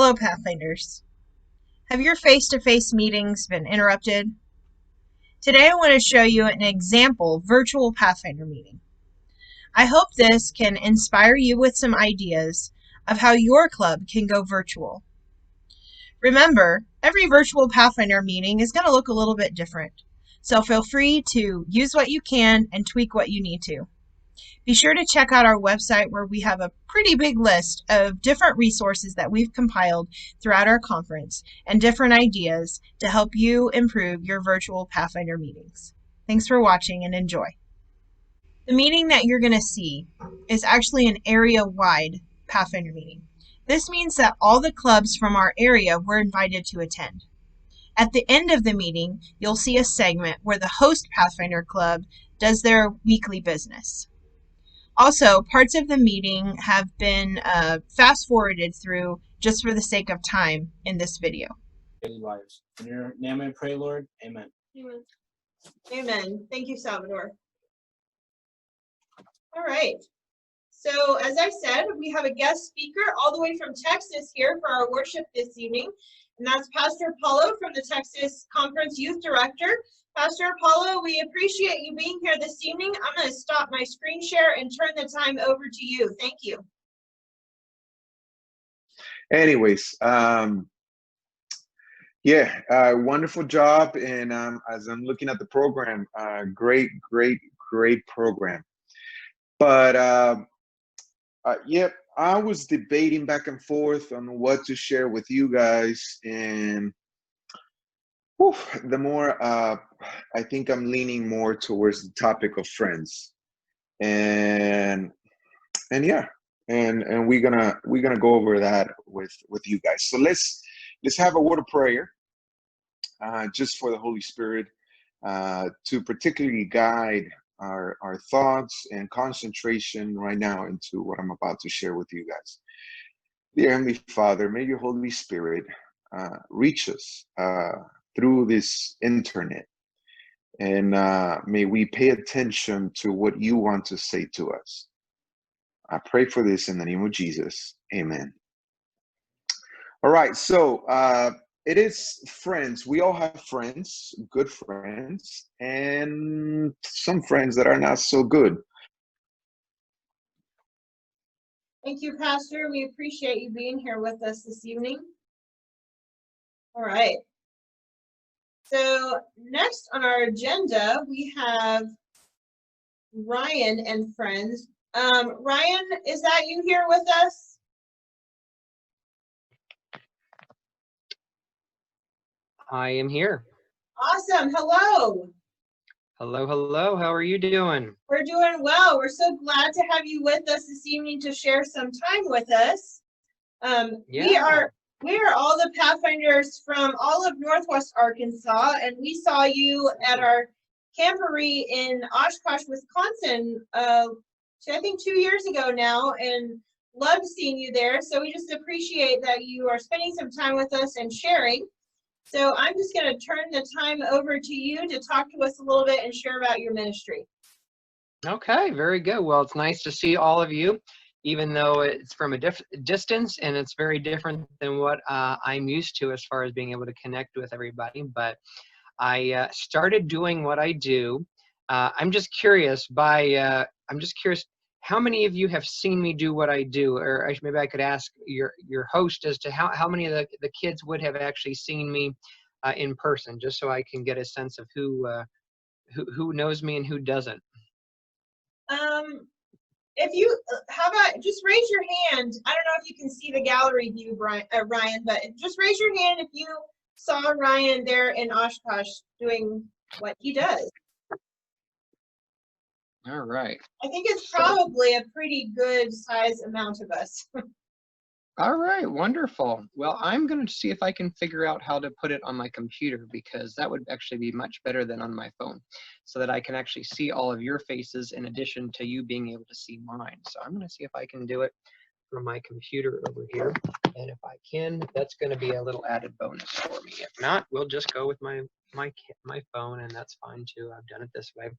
Hello, Pathfinders. Have your face-to-face meetings been interrupted? Today I want to show you an example virtual Pathfinder meeting. I hope this can inspire you with some ideas of how your club can go virtual. Remember, every virtual Pathfinder meeting is going to look a little bit different, so feel free to use what you can and tweak what you need to. Be sure to check out our website where we have a pretty big list of different resources that we've compiled throughout our conference and different ideas to help you improve your virtual Pathfinder meetings. Thanks for watching and enjoy. The meeting that you're going to see is actually an area-wide Pathfinder meeting. This means that all the clubs from our area were invited to attend. At the end of the meeting, you'll see a segment where the host Pathfinder Club does their weekly business. Also, parts of the meeting have been fast-forwarded through just for the sake of time in this video. Daily lives. In your name I pray, Lord. Amen. Amen. Amen. Thank you, Salvador. All right. So, as I said, we have a guest speaker all the way from Texas here for our worship this evening, and that's Pastor Paulo from the Texas Conference Youth Director. Pastor Paulo, we appreciate you being here this evening. I'm going to stop my screen share and turn the time over to you. Thank you. Anyways, wonderful job. And as I'm looking at the program, great program. But I was debating back and forth on what to share with you guys, and the more I think I'm leaning more towards the topic of friends, and we're gonna go over that with you guys. So let's have a word of prayer, just for the Holy Spirit to particularly guide our thoughts and concentration right now into what I'm about to share with you guys. Dear Heavenly Father, may your Holy Spirit reach us through this internet, and may we pay attention to what you want to say to us. I pray for this in the name of Jesus. Amen. All right, so it is friends. We all have friends, good friends, and some friends that are not so good. Thank you, Pastor. We appreciate you being here with us this evening. All right. So next on our agenda, we have Ryan and friends. Ryan, is that you here with us? I am here. Awesome. Hello. Hello. How are you doing? We're doing well. We're so glad to have you with us this evening to share some time with us. We are all the Pathfinders from all of Northwest Arkansas, and we saw you at our camporee in Oshkosh, Wisconsin, I think 2 years ago now, and loved seeing you there. So we just appreciate that you are spending some time with us and sharing. So I'm just going to turn the time over to you to talk to us a little bit and share about your ministry. Okay, very good. Well, it's nice to see all of you, even though it's from a distance, and it's very different than what I'm used to as far as being able to connect with everybody. But I started doing what I do. I'm just curious how many of you have seen me do what I do, or maybe I could ask your host as to how many of the kids would have actually seen me in person, just so I can get a sense of who knows me and who doesn't. If you, how about just raise your hand? I don't know if you can see the gallery view, Ryan, but just raise your hand if you saw Ryan there in Oshkosh doing what he does. All right. I think it's probably a pretty good size amount of us. All right, wonderful. Well, I'm going to see if I can figure out how to put it on my computer, because that would actually be much better than on my phone, so that I can actually see all of your faces in addition to you being able to see mine. So I'm going to see if I can do it from my computer over here. And if I can, that's going to be a little added bonus for me. If not, we'll just go with my phone, and that's fine too. I've done it this way.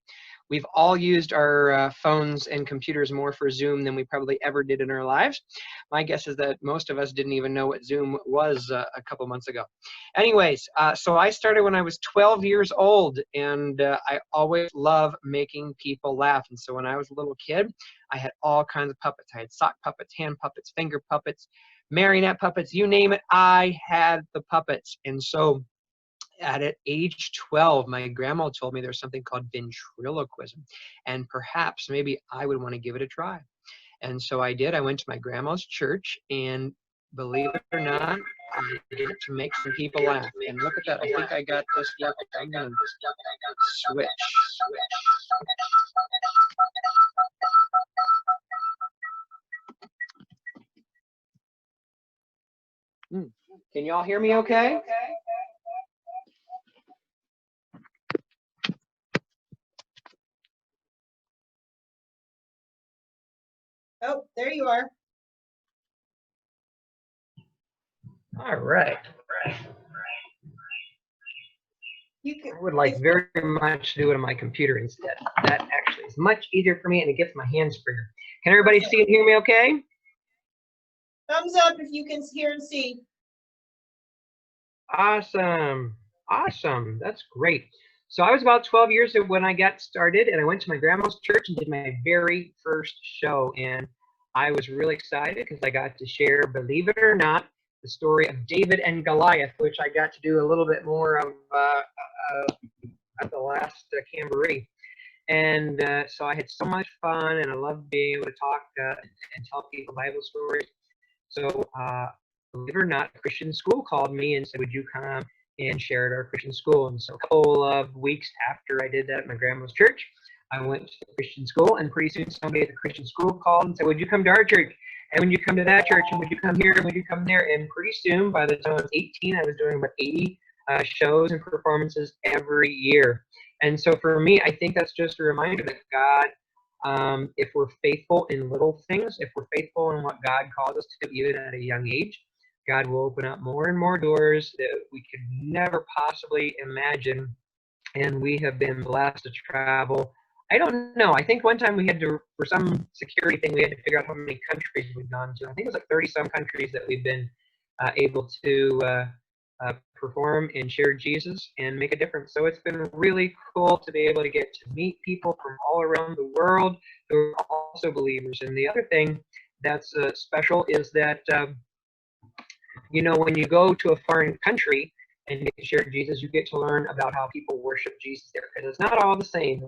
We've all used our phones and computers more for Zoom than we probably ever did in our lives. My guess is that most of us didn't even know what Zoom was a couple months ago. Anyways, so I started when I was 12 years old, and I always love making people laugh. And so when I was a little kid, I had all kinds of puppets. I had sock puppets, hand puppets, finger puppets, marionette puppets, you name it, I had the puppets. And so at age 12, my grandma told me there's something called ventriloquism, and perhaps maybe I would want to give it a try. And so I did. I went to my grandma's church, and believe it or not, I get to make some people laugh. And look at that. I think I got this working. I'm going to switch. Can y'all hear me okay? Oh, there you are. All right. I would like very much to do it on my computer instead. That actually is much easier for me, and it gets my hands freer. Can everybody see and hear me okay? Thumbs up if you can hear and see. Awesome. Awesome. That's great. So I was about 12 years old when I got started, and I went to my grandma's church and did my very first show. And I was really excited because I got to share, believe it or not, the story of David and Goliath, which I got to do a little bit more of at the last Camboree. And so I had so much fun, and I loved being able to talk and tell people Bible stories. So believe it or not, a Christian school called me and said, would you come and share at our Christian school? And so a couple of weeks after I did that at my grandma's church, I went to the Christian school, and pretty soon somebody at the Christian school called and said, would you come to our church? And would you come to that church? And would you come here? And would you come there? And pretty soon, by the time I was 18, I was doing about 80 shows and performances every year. And so for me, I think that's just a reminder that God, if we're faithful in little things, if we're faithful in what God calls us to, even at a young age, God will open up more and more doors that we could never possibly imagine. And we have been blessed to travel. I don't know. I think one time we had to, for some security thing, we had to figure out how many countries we've gone to. I think it was like 30-some countries that we've been able to perform and share Jesus and make a difference. So it's been really cool to be able to get to meet people from all around the world who are also believers. And the other thing that's special is that, you know, when you go to a foreign country and get to share Jesus, you get to learn about how people worship Jesus there. Because it's not all the same.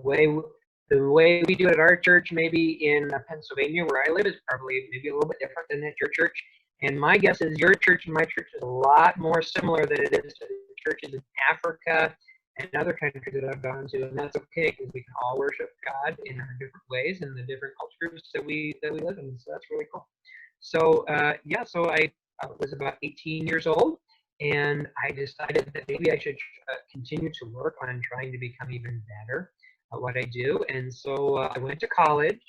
The way we do it at our church, maybe in Pennsylvania, where I live, is probably maybe a little bit different than at your church. And my guess is your church and my church is a lot more similar than it is to the churches in Africa and other countries that I've gone to. And that's okay, because we can all worship God in our different ways and the different cultures that we live in. So that's really cool. So yeah, so I was about 18 years old, and I decided that maybe I should continue to work on trying to become even better at what I do. And so I went to college.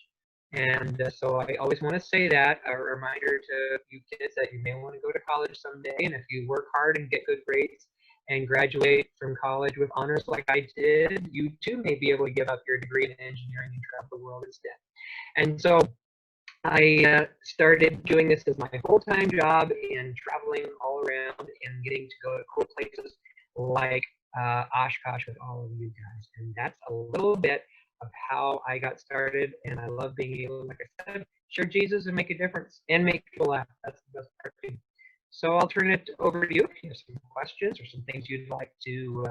And so I always want to say that, a reminder to you kids that you may want to go to college someday. And if you work hard and get good grades and graduate from college with honors like I did, you too may be able to give up your degree in engineering and travel the world instead. And so I started doing this as my full-time job and traveling all around and getting to go to cool places like Oshkosh with all of you guys. And that's a little bit of how I got started, and I love being able, like I said, share Jesus and make a difference and make people laugh. That's the best part of me. So I'll turn it over to you if you have some questions or some things you'd like to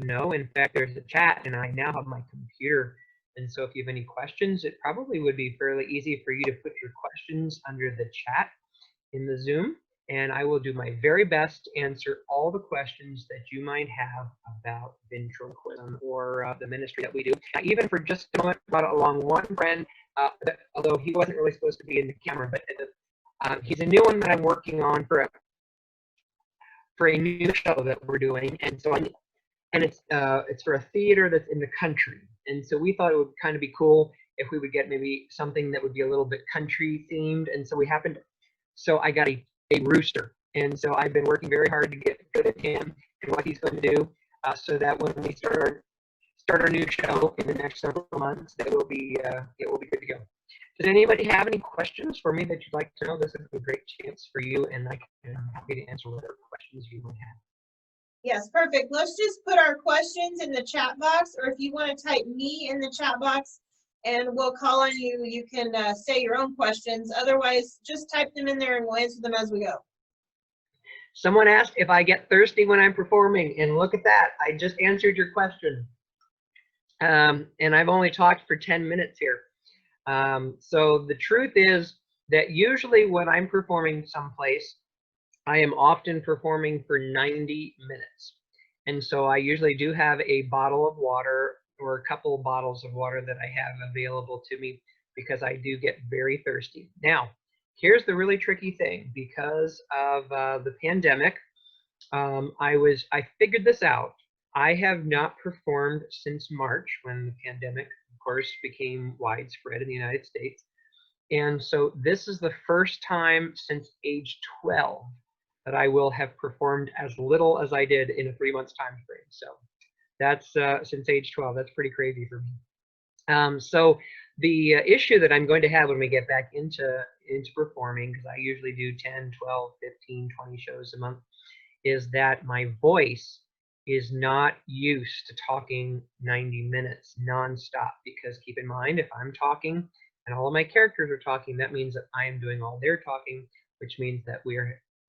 know. In fact, there's a chat, and I now have my computer. And so if you have any questions, it probably would be fairly easy for you to put your questions under the chat in the Zoom. And I will do my very best to answer all the questions that you might have about ventriloquism or the ministry that we do. Now, even for just a moment, brought along one friend, although he wasn't really supposed to be in the camera, but he's a new one that I'm working on for a new show that we're doing. And so it's for a theater that's in the country. And so we thought it would kind of be cool if we would get maybe something that would be a little bit country themed. And so I got a a rooster. And so I've been working very hard to get good at him and what he's going to do, so that when we start our new show in the next several months, it will be good to go. Does anybody have any questions for me that you'd like to know? This is a great chance for you, and I'm happy to answer whatever questions you might have. Yes, perfect. Let's just put our questions in the chat box, or if you want to type me in the chat box and we'll call on you, you can say your own questions. Otherwise, just type them in there and we'll answer them as we go. Someone asked if I get thirsty when I'm performing, and look at that. I just answered your question. And I've only talked for 10 minutes here. So the truth is that usually when I'm performing someplace, I am often performing for 90 minutes. And so I usually do have a bottle of water or a couple of bottles of water that I have available to me, because I do get very thirsty. Now, here's the really tricky thing. Because of the pandemic, I figured this out. I have not performed since March, when the pandemic, of course, became widespread in the United States. And so this is the first time since age 12 that I will have performed as little as I did in a 3 months time frame. So that's since age 12. That's pretty crazy for me. So the issue that I'm going to have when we get back into performing, because I usually do 10, 12, 15, 20 shows a month, is that my voice is not used to talking 90 minutes nonstop. Because keep in mind, if I'm talking and all of my characters are talking, that means that I am doing all their talking, which means that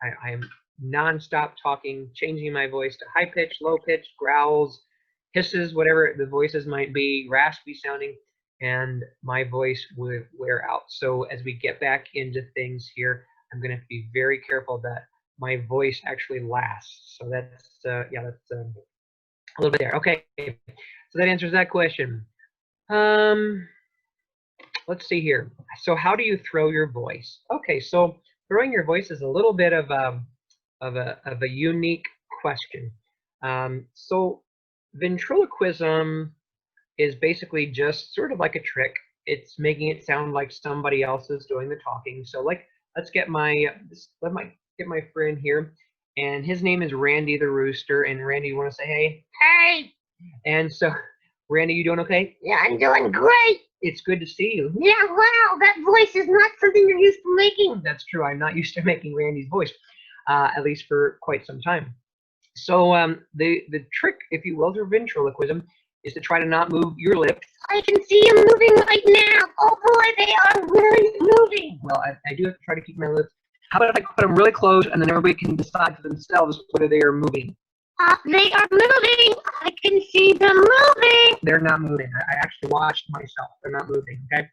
I am nonstop talking, changing my voice to high pitch, low pitch, growls, hisses, whatever the voices might be, raspy sounding, and my voice would wear out. So as we get back into things here, I'm going to have to be very careful that my voice actually lasts. So that's that's a little bit there. Okay, so that answers that question. Let's see here. So how do you throw your voice? Okay, so throwing your voice is a little bit of a unique question. So ventriloquism is basically just sort of like a trick. It's making it sound like somebody else is doing the talking. So like, let's get my friend here, and his name is Randy the Rooster. And Randy, you want to say hey? Hey! And so, Randy, you doing okay? Yeah, I'm doing great. It's good to see you. Yeah, wow, that voice is not something you're used to making. That's true. I'm not used to making Randy's voice, at least for quite some time. So the trick, if you will, to ventriloquism is to try to not move your lips. I can see them moving right now. Oh boy, they are really moving. Well, I do have to try to keep my lips. How about if I put them really close, and then everybody can decide for themselves whether they are moving? They are moving. I can see them moving. They're not moving. I actually watched myself. They're not moving, okay?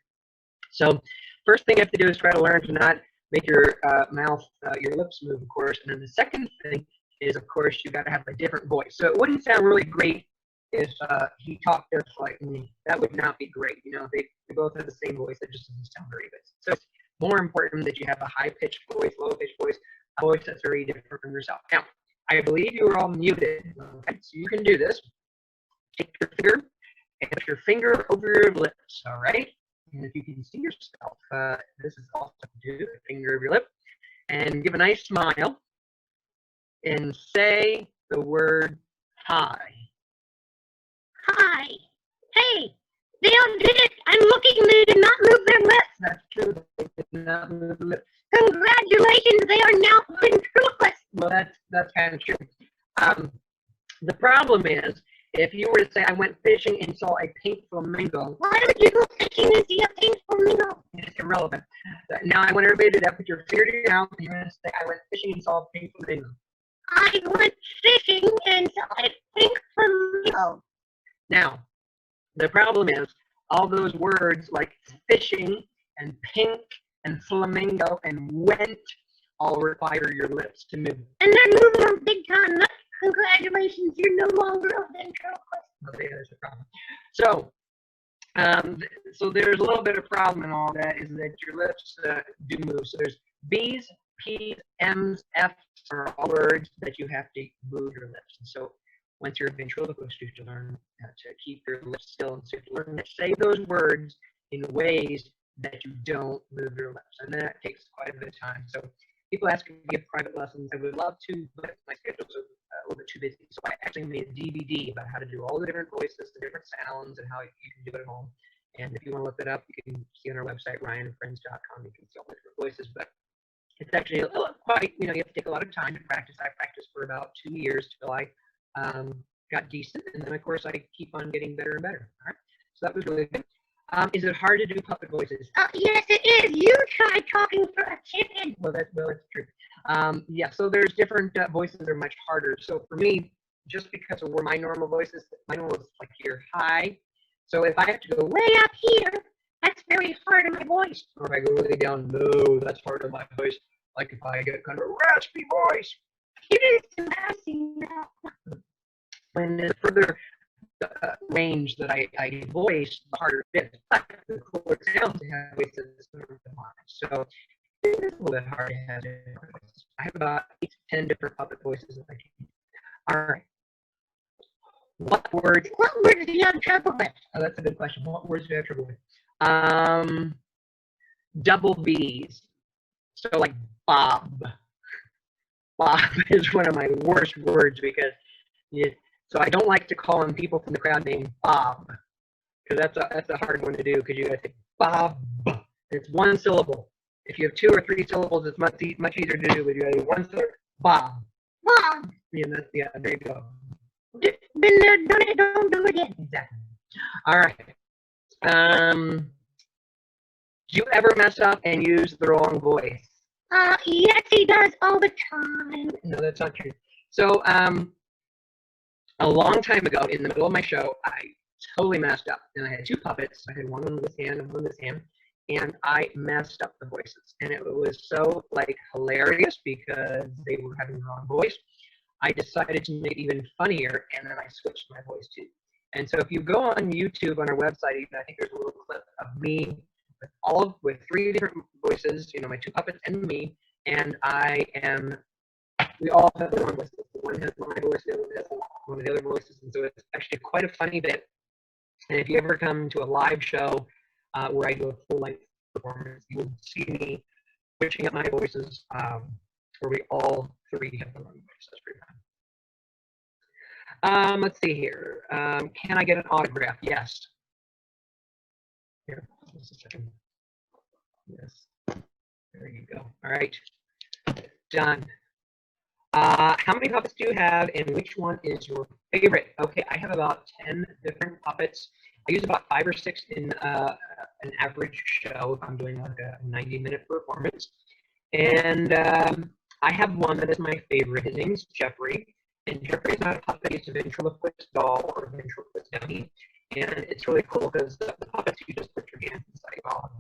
So first thing you have to do is try to learn to not make your mouth, your lips move, of course. And then the second thing is, of course, you got to have a different voice. So it wouldn't sound really great if he talked just like me. That would not be great. You know, they both have the same voice. That just doesn't sound very good. So it's more important that you have a high-pitched voice, low-pitched voice, a voice that's very different from yourself. Now, I believe you are all muted. Okay, so you can do this. Take your finger and put your finger over your lips, all right? And if you can see yourself, this is also do the finger over your lip, and give a nice smile, and say the word hi. Hi. Hey, they all did it. I'm looking. They did not move their lips. That's true. They did not move their lips. Congratulations, they are now ventriloquists. Well, that's kind of true. The problem is, if you were to say, I went fishing and saw a pink flamingo. Why would you go fishing and see a pink flamingo? It's irrelevant. Now I want everybody to do that. Put your finger to your mouth, and you're going to say, I went fishing and saw a pink flamingo. I went fishing and saw a pink flamingo. Now, the problem is, all those words like fishing and pink and flamingo and went all require your lips to move. And they're moving on big time. Congratulations, you're no longer a ventriloquist. Okay, that's the problem. So, so there's a little bit of problem in all that, is that your lips do move. So there's B's, P's, M's, F's are all words that you have to move your lips. And so once you're a ventriloquist, you have to learn to keep your lips still, and so you have to learn to say those words in ways that you don't move your lips. And that takes quite a bit of time. So People ask me to give private lessons. I would love to, but my schedule's a little bit too busy. So I actually made a DVD about how to do all the different voices, the different sounds, and how you can do it at home. And if you want to look that up, you can see on our website, ryanandfriends.com. You can see all the different voices, but it's actually quite, you have to take a lot of time to practice. I practiced for about 2 years till I got decent, and then of course I keep on getting better and better. All right, so that was really good. Is it hard to do puppet voices? Yes, it is. You tried talking for a chicken. Well, that's true. Yeah, so there's different voices that are much harder. So for me, just because of where my normal voice is, my normal is like here, high. So if I have to go way up here, that's very hard on my voice. Or if I go really down low, that's hard on my voice. Like if I get kind of a raspy voice. It is embarrassing. When the further range that I voice, the harder it is. But the cooler it sounds to have voices than mine. So it's a little bit hard to have different voices. I have about 8 to 10 different puppet voices that I can do. All right. What words do you have trouble with? Oh, that's a good question. What words do you have trouble with? Double B's. So like Bob. Bob is one of my worst words because so I don't like to call on people from the crowd named Bob, because that's a hard one to do, because you gotta say Bob. It's one syllable. If you have 2 or 3 syllables, it's much easier to do, but you gotta do one syllable. Bob. Bob. Yeah, there you go. Been there, done it, don't do it again. Exactly. All right. Do you ever mess up and use the wrong voice? Yes, he does all the time. No, that's not true. So, a long time ago, in the middle of my show, I totally messed up. And I had 2 puppets. I had one on this hand and one on this hand. And I messed up the voices. And it was so, hilarious because they were having the wrong voice. I decided to make it even funnier, and then I switched my voice too. And so if you go on YouTube, on our website, even I think there's a little clip of me with 3 different voices, my 2 puppets and me, and we all have the wrong voices. One has my voice, the other has one of the other voices, and so it's actually quite a funny bit. And if you ever come to a live show where I do a full-length performance, you will see me switching up my voices, where we all 3 have the wrong voice. That's pretty fun. Let's see here. Can I get an autograph? Yes. Here, just a second. Yes. There you go. All right. Done. How many puppets do you have, and which one is your favorite? Okay, I have about 10 different puppets. I use about 5 or 6 in an average show if I'm doing like a 90-minute performance. And I have one that is my favorite. His name is Jeffrey. And Jeffrey's not a puppet, he's a ventriloquist doll or a ventriloquist dummy. And it's really cool because the puppets, you just put your hands inside all of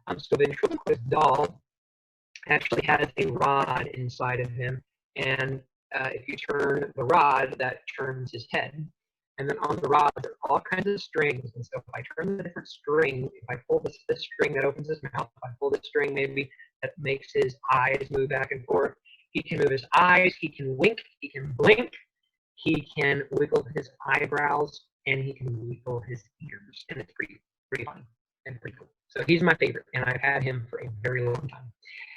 them. So the ventriloquist doll actually has a rod inside of him. And if you turn the rod, that turns his head. And then on the rod, there are all kinds of strings. And so if I turn the different string, if I pull this string, that opens his mouth. If I pull this string, maybe that makes his eyes move back and forth. He can move his eyes, he can wink, he can blink, he can wiggle his eyebrows, and he can wiggle his ears. And it's pretty fun and pretty cool. So he's my favorite, and I've had him for a very long time.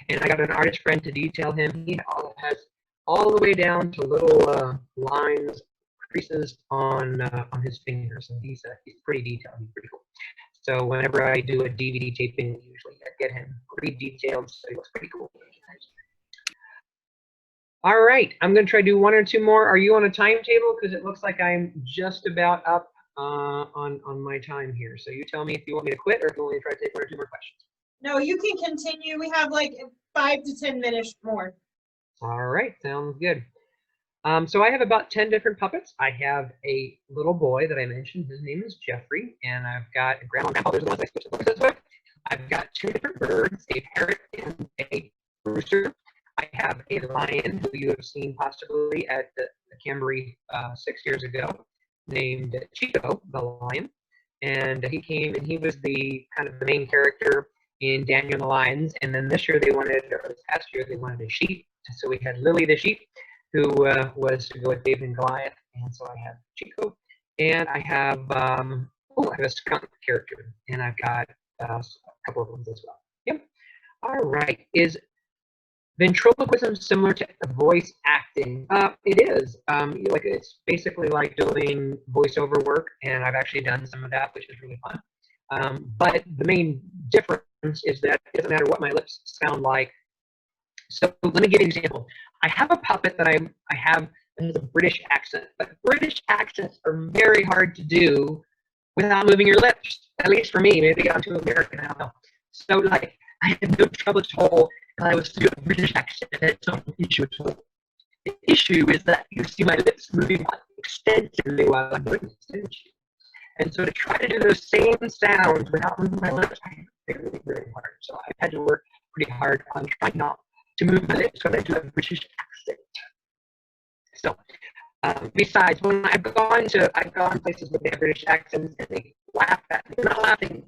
And I got an artist friend to detail him. He has all the way down to little lines, creases on his fingers, and he's pretty detailed. He's pretty cool. So whenever I do a DVD taping, usually I get him pretty detailed, so he looks pretty cool. All right, I'm going to try to do 1 or 2 more. Are you on a timetable? Because it looks like I'm just about up on my time here. So you tell me if you want me to quit or if you want me to try to take 1 or 2 more questions. No, you can continue. We have like 5 to 10 minutes more. All right, sounds good. So I have about 10 different puppets. I have a little boy that I mentioned. His name is Jeffrey, and I've got a grandma and grandpa. There's the ones I switched the voices with. I've got 2 different birds, a parrot and a rooster. I have a lion who you have seen possibly at the Camboree 6 years ago, named Chico the lion. And he came and he was the kind of the main character in Daniel and the Lions. And then this year or this past year, they wanted a sheep. So we had Lily the sheep, who was to go with David and Goliath. And so I have Chico. And I have a skunk character. And I've got a couple of ones as well. Yep. All right. Ventriloquism is similar to voice acting. It is. Like it's basically like doing voiceover work, and I've actually done some of that, which is really fun. But the main difference is that it doesn't matter what my lips sound like. So let me give you an example. I have a puppet that I have that has a British accent, but British accents are very hard to do without moving your lips. At least for me, maybe I'm too American. I don't know. So like I had no trouble at all. And I was doing a British accent. I had no issue at all. The issue is that you see my lips moving extensively while I'm doing this. And so to try to do those same sounds without moving my lips, I had very, very hard. So I've had to work pretty hard on trying not to move my lips when I do a British accent. So besides, when I've gone places with their British accents and they laugh at me, they're not laughing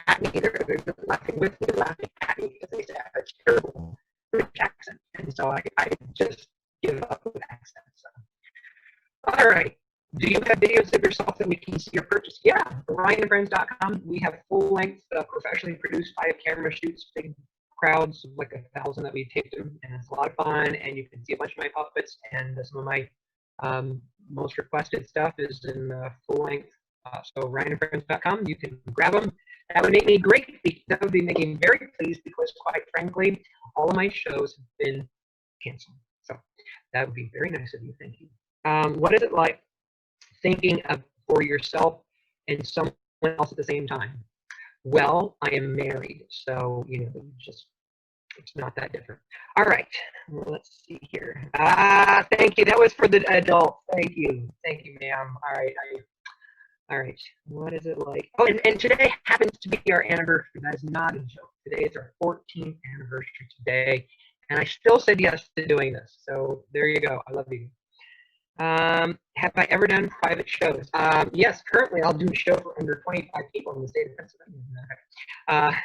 at me, they're laughing with me, laughing at me because they say I have a terrible British accent. And so I just give up with accents. So. All right. Do you have videos of yourself that we can see your purchase? Yeah, RyanandFriends.com. We have full-length, professionally produced 5-camera shoots, big crowds, like 1,000 that we taped them, and it's a lot of fun. And you can see a bunch of my puppets, and some of my most requested stuff is in full-length. So RyanandFriends.com. You can grab them. That would make me great. That would be making me very pleased because, quite frankly, all of my shows have been canceled. So that would be very nice of you. Thank you. What is it like thinking of for yourself and someone else at the same time? Well, I am married, so just it's not that different. All right, well, let's see here. Thank you. That was for the adult. Thank you, ma'am. All right. What is it like? Oh, and today happens to be our anniversary. That is not a joke. Today is our 14th anniversary today, and I still said yes to doing this. So there you go. I love you. Have I ever done private shows? Yes, currently I'll do a show for under 25 people in the state of Pennsylvania.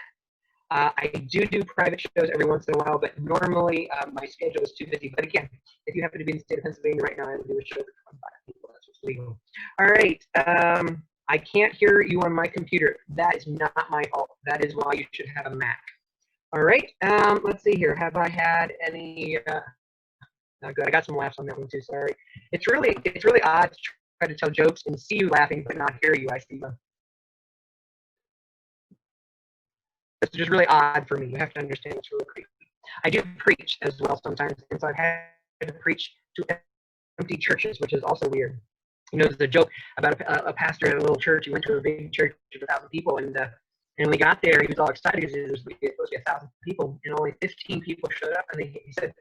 I do private shows every once in a while, but normally my schedule is too busy. But again, if you happen to be in the state of Pennsylvania right now, I will do a show for 25 people. That's what's legal. All right. I can't hear you on my computer. That is not my fault. That is why you should have a Mac. All right. Let's see here. Have I had any? Not good. I got some laughs on that one too. Sorry. It's really odd to try to tell jokes and see you laughing but not hear you. I see them. It's just really odd for me. You have to understand it's really creepy. I do preach as well sometimes, and so I've had to preach to empty churches, which is also weird. There's a joke about a pastor in a little church. He went to a big church with 1,000 people, and when we got there, he was all excited because it was supposed to be 1,000 people, and only 15 people showed up. And he said,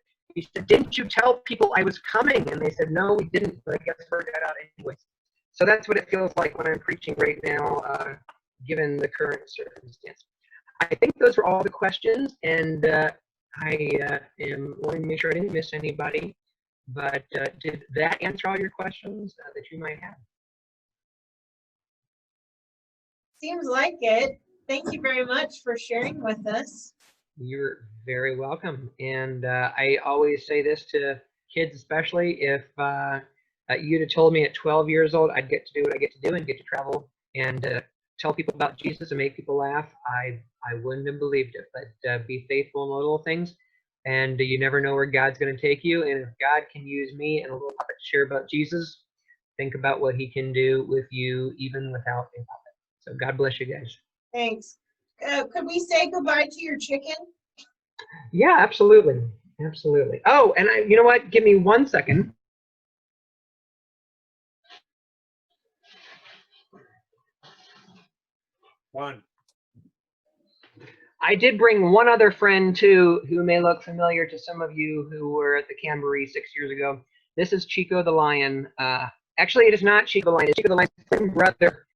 "Didn't you tell people I was coming?" And they said, "No, we didn't, but I guess word got out anyways." So that's what it feels like when I'm preaching right now, given the current circumstance. I think those were all the questions, and I am wanting to make sure I didn't miss anybody. But did that answer all your questions that you might have? Seems like it. Thank you very much for sharing with us. You're very welcome. And I always say this to kids, especially if you'd have told me at 12 years old I'd get to do what I get to do and get to travel and tell people about Jesus and make people laugh, I wouldn't have believed it. But be faithful in the little things, and you never know where God's going to take you. And if God can use me and a little puppet to share about Jesus, think about what he can do with you even without a puppet. So God bless you guys. Thanks. Could we say goodbye to your chicken? Yeah, absolutely. Absolutely. Oh, and you know what? Give me 1 second. One. I did bring one other friend too, who may look familiar to some of you who were at the Camboree 6 years ago. This is Chico the Lion. Actually, it is not Chico the Lion. It's Chico the Lion's twin brother,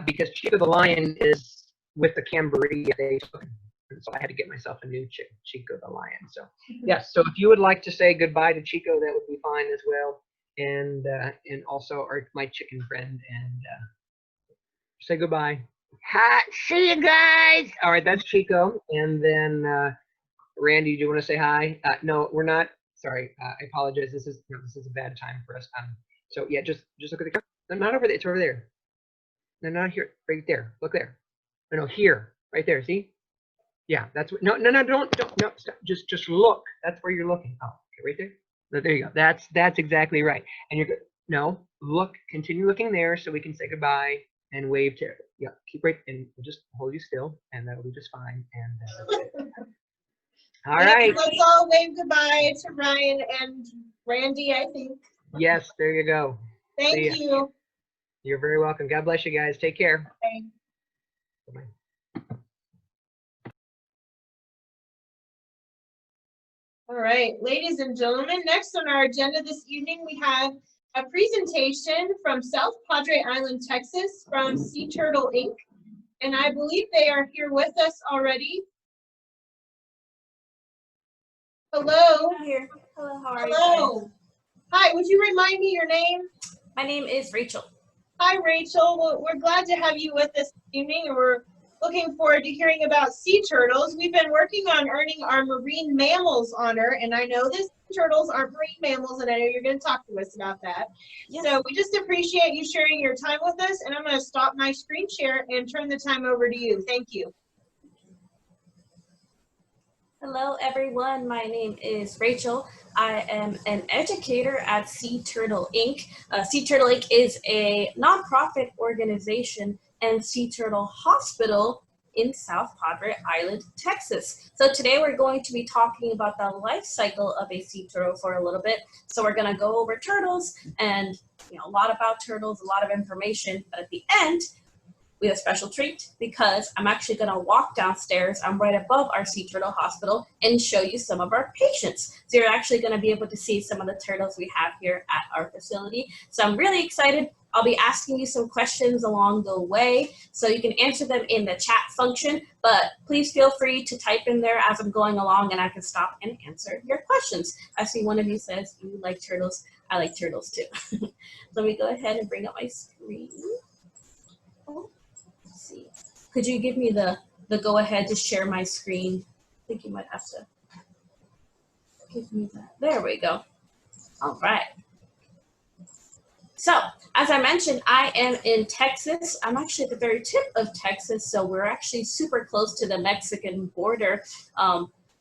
because Chico the Lion is with the Camboree. And so I had to get myself a new Chico the Lion. So yes, so if you would like to say goodbye to Chico, that would be fine as well. And also my chicken friend, and say goodbye. Hi, see you guys. All right, that's Chico. And then Randy, do you want to say hi? No, we're not. Sorry, I apologize. This is a bad time for us. So yeah, just look at the camera. No, not over there. It's over there. No, not here. Right there. Look there. No, here. Right there. See? Yeah, that's what, no, don't, no, stop. Just look. That's where you're looking. Oh, okay, right there. No, there you go. That's exactly right. And you're good. No, look, continue looking there so we can say goodbye and wave to, yeah, keep right, and we'll just hold you still, and that'll be just fine. And all right. Let's all wave goodbye to Ryan and Randy, I think. Yes, there you go. Thank you. You're very welcome. God bless you guys. Take care. Okay. Bye-bye. All right, ladies and gentlemen, next on our agenda this evening, we have a presentation from South Padre Island, Texas, from Sea Turtle Inc. And I believe they are here with us already. Hello. I'm here. Hello, how are you? Hello. Hi, would you remind me your name? My name is Rachel. Hi, Rachel. Well, we're glad to have you with us this evening, and we're looking forward to hearing about sea turtles. We've been working on earning our marine mammals honor, and I know that sea turtles aren't marine mammals, and I know you're going to talk to us about that. Yes. So we just appreciate you sharing your time with us, and I'm going to stop my screen share and turn the time over to you. Thank you. Hello, everyone. My name is Rachel. I am an educator at Sea Turtle Inc. Sea Turtle Inc. is a nonprofit organization and Sea Turtle Hospital in South Padre Island, Texas. So today we're going to be talking about the life cycle of a sea turtle for a little bit. So we're going to go over turtles and a lot about turtles, a lot of information. But at the end, we have a special treat because I'm actually going to walk downstairs. I'm right above our Sea Turtle Hospital and show you some of our patients. So you're actually going to be able to see some of the turtles we have here at our facility. So I'm really excited. I'll be asking you some questions along the way, so you can answer them in the chat function, but please feel free to type in there as I'm going along and I can stop and answer your questions. I see one of you says you like turtles. I like turtles too. Let me go ahead and bring up my screen. Oh. See. Could you give me the go ahead to share my screen? I think you might have to give me that. There we go. All right. So, as I mentioned, I am in Texas. I'm actually at the very tip of Texas, so we're actually super close to the Mexican border.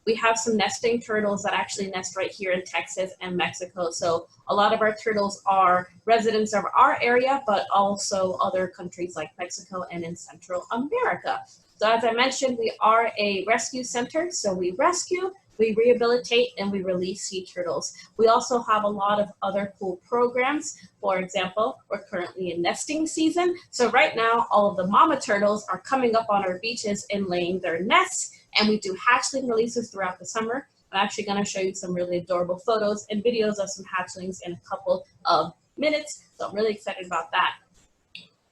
We have some nesting turtles that actually nest right here in Texas and Mexico. So a lot of our turtles are residents of our area, but also other countries like Mexico and in Central America. So as I mentioned, we are a rescue center. So we rescue, we rehabilitate, and we release sea turtles. We also have a lot of other cool programs. For example, we're currently in nesting season. So right now, all of the mama turtles are coming up on our beaches and laying their nests. And we do hatchling releases throughout the summer. I'm actually going to show you some really adorable photos and videos of some hatchlings in a couple of minutes. So I'm really excited about that.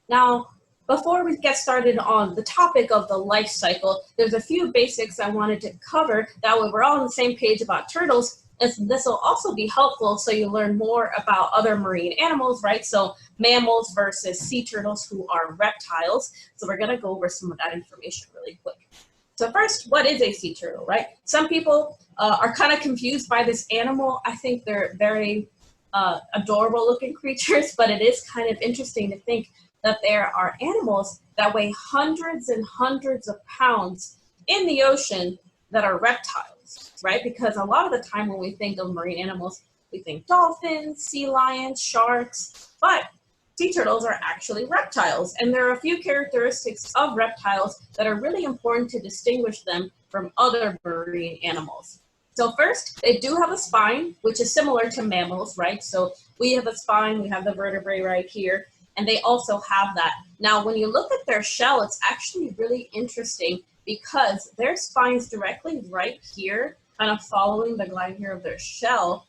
Now, before we get started on the topic of the life cycle, there's a few basics I wanted to cover. That way we're all on the same page about turtles. This will also be helpful so you learn more about other marine animals, right? So mammals versus sea turtles, who are reptiles. So we're going to go over some of that information really quick. So first, what is a sea turtle, right? Some people are kind of confused by this animal. I think they're very adorable looking creatures, but it is kind of interesting to think that there are animals that weigh hundreds and hundreds of pounds in the ocean that are reptiles, right? Because a lot of the time when we think of marine animals, we think dolphins, sea lions, sharks, but sea turtles are actually reptiles, and there are a few characteristics of reptiles that are really important to distinguish them from other marine animals. So first, they do have a spine, which is similar to mammals, right? So we have a spine, we have the vertebrae right here, and they also have that. Now, when you look at their shell, it's actually really interesting because their spine's directly right here, kind of following the line here of their shell,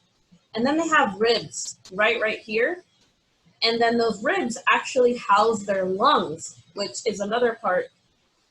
and then they have ribs right here. And then those ribs actually house their lungs, which is another part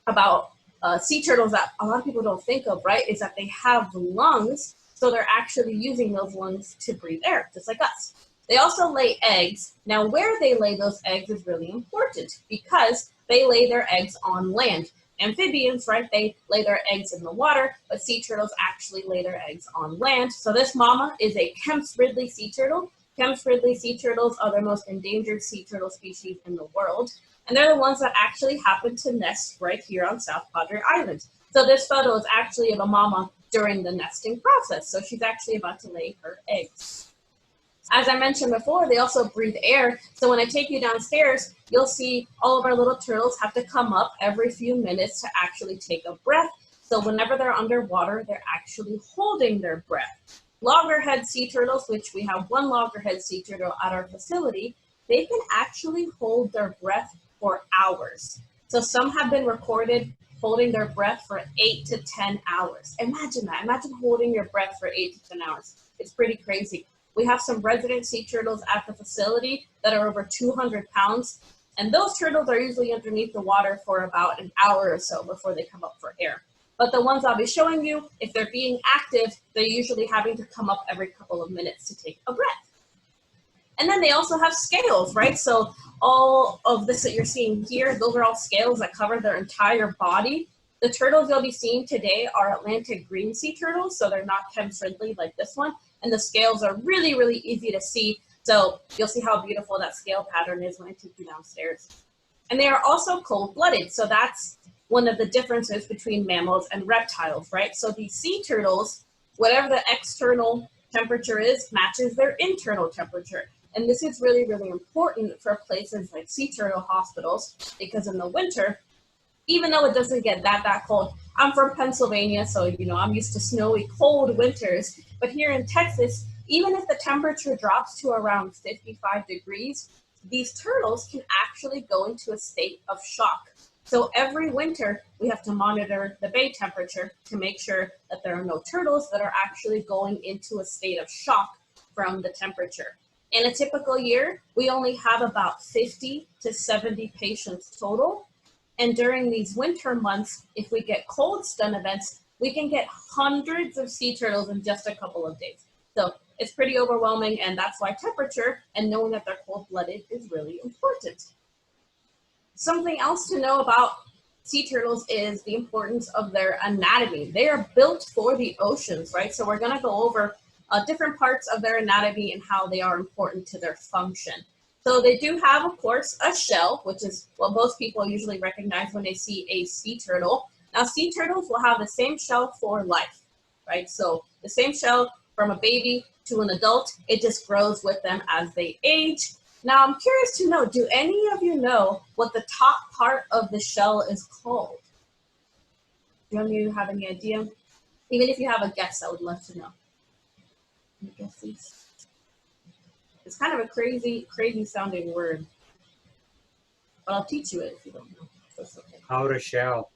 about sea turtles that a lot of people don't think of, right? Is that they have lungs, so they're actually using those lungs to breathe air, just like us. They also lay eggs. Now, where they lay those eggs is really important because they lay their eggs on land. Amphibians, right, they lay their eggs in the water, but sea turtles actually lay their eggs on land. So this mama is a Kemp's Ridley sea turtle. Kemp's Ridley sea turtles are the most endangered sea turtle species in the world, and they're the ones that actually happen to nest right here on South Padre Island. So this photo is actually of a mama during the nesting process. So she's actually about to lay her eggs. As I mentioned before, they also breathe air. So when I take you downstairs, you'll see all of our little turtles have to come up every few minutes to actually take a breath. So whenever they're underwater, they're actually holding their breath. Loggerhead sea turtles, which we have one loggerhead sea turtle at our facility, they can actually hold their breath for hours. So some have been recorded holding their breath for 8 to 10 hours. Imagine that. Imagine holding your breath for 8 to 10 hours. It's pretty crazy. We have some resident sea turtles at the facility that are over 200 pounds, and those turtles are usually underneath the water for about an hour or so before they come up for air. But the ones I'll be showing you, if they're being active, they're usually having to come up every couple of minutes to take a breath. And then they also have scales, right? So all of this that you're seeing here, those are all scales that cover their entire body. The turtles you'll be seeing today are Atlantic green sea turtles, so they're not chem-friendly like this one. And the scales are really, really easy to see. So you'll see how beautiful that scale pattern is when I take you downstairs. And they are also cold-blooded, so that's one of the differences between mammals and reptiles, right? So these sea turtles, whatever the external temperature is, matches their internal temperature. And this is really, really important for places like sea turtle hospitals, because in the winter, even though it doesn't get that cold, I'm from Pennsylvania, so I'm used to snowy, cold winters. But here in Texas, even if the temperature drops to around 55 degrees, these turtles can actually go into a state of shock. So every winter, we have to monitor the bay temperature to make sure that there are no turtles that are actually going into a state of shock from the temperature. In a typical year, we only have about 50 to 70 patients total. And during these winter months, if we get cold stun events, we can get hundreds of sea turtles in just a couple of days. So it's pretty overwhelming, and that's why temperature and knowing that they're cold-blooded is really important. Something else to know about sea turtles is the importance of their anatomy. They are built for the oceans, right? So we're going to go over different parts of their anatomy and how they are important to their function. So they do have, of course, a shell, which is what most people usually recognize when they see a sea turtle. Now, sea turtles will have the same shell for life, right? So the same shell from a baby to an adult, it just grows with them as they age. Now, I'm curious to know, do any of you know what the top part of the shell is called? Do any of you have any idea? Even if you have a guess, I would love to know. Any guesses? It's kind of a crazy sounding word, but I'll teach you it if you don't know. That's okay. Outer shell.